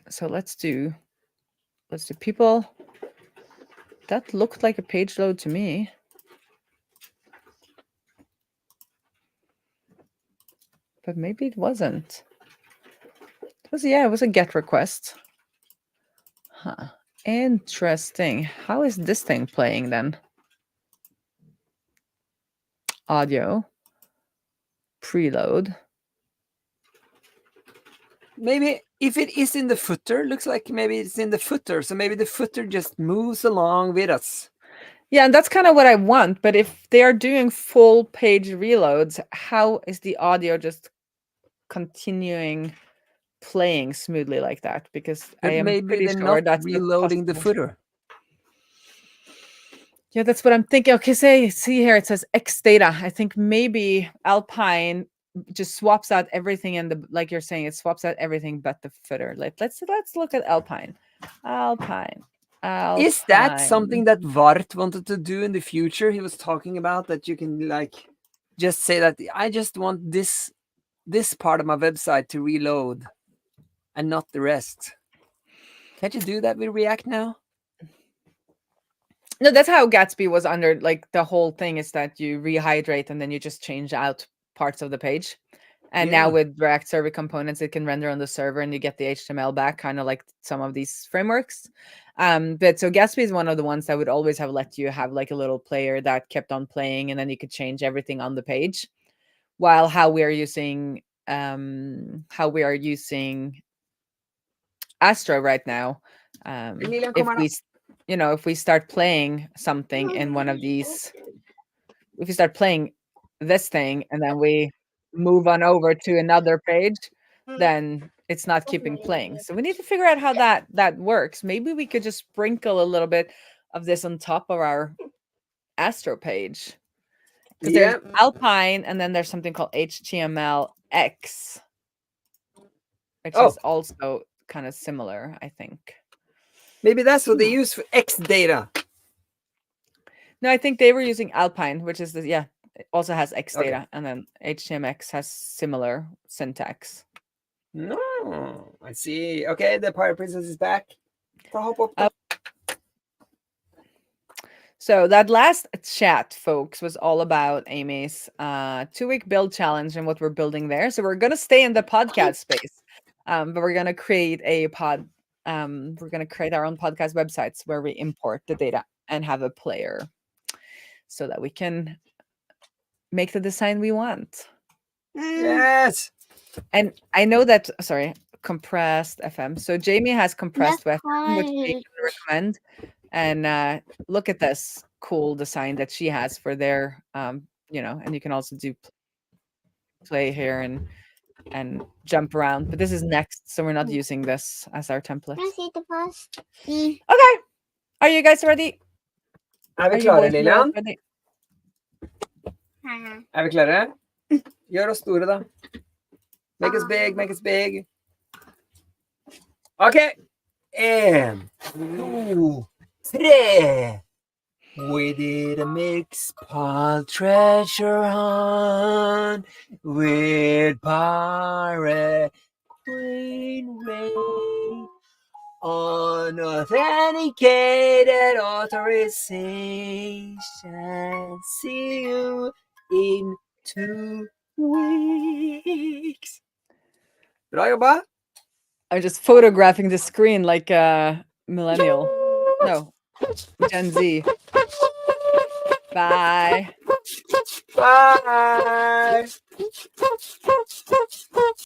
So let's do people. That looked like a page load to me. But maybe it wasn't. It was a GET request. Huh. Interesting. How is this thing playing then? Audio. Preload. Maybe if it is in the footer, looks like maybe it's in the footer. So maybe the footer just moves along with us. Yeah, and that's kind of what I want. But if they are doing full page reloads, how is the audio just continuing playing smoothly like that? Because But I am maybe pretty they're sure not that's a reloading the possible. footer. Yeah, that's what I'm thinking. Okay, see here, it says X data. I think maybe Alpine just swaps out everything in the, like you're saying, it swaps out everything but the footer. Let's look at Alpine. Alpine. Is that something that Vart wanted to do in the future? He was talking about that you can like just say that I just want this part of my website to reload and not the rest. Can't you do that with React now? No, that's how Gatsby was under, like the whole thing is that you rehydrate and then you just change out parts of the page. And now with React Server Components, it can render on the server and you get the HTML back, kind of like some of these frameworks. But so Gatsby is one of the ones that would always have let you have like a little player that kept on playing, and then you could change everything on the page. While how we are using Astro right now, if we start playing something in one of these, if we start playing this thing and then we move on over to another page, then it's not keeping playing. So we need to figure out how that works. Maybe we could just sprinkle a little bit of this on top of our Astro page. Because there's Alpine and then there's something called HTML-X, which is also kind of similar, I think. Maybe that's what they use for X data. No, I think they were using Alpine, which is it also has X data, and then HTMX has similar syntax. No, I see. Okay, the Pirate Princess is back. So that last chat, folks, was all about Amy's 2-week build challenge and what we're building there. So we're going to stay in the podcast space, but we're going to create we're going to create our own podcast websites where we import the data and have a player so that we can make the design we want. Yes. And I know that, compressed FM. So Jamie has compressed FM, which we can recommend. And look at this cool design that she has for their, and you can also do play here and jump around. But this is next, so we're not using this as our template. Okay. Are you guys ready? Are vi klare, Lilian? Er vi klare? Gjør oss store, da. Make us big, make us big. Okay. 1, 2, 3. We did a mix pot treasure hunt with Pirate Queen Raae on authenticated authorization. See you in 2 weeks. Bra jobba. I'm just photographing the screen like a millennial. No, Gen Z. Bye. Bye.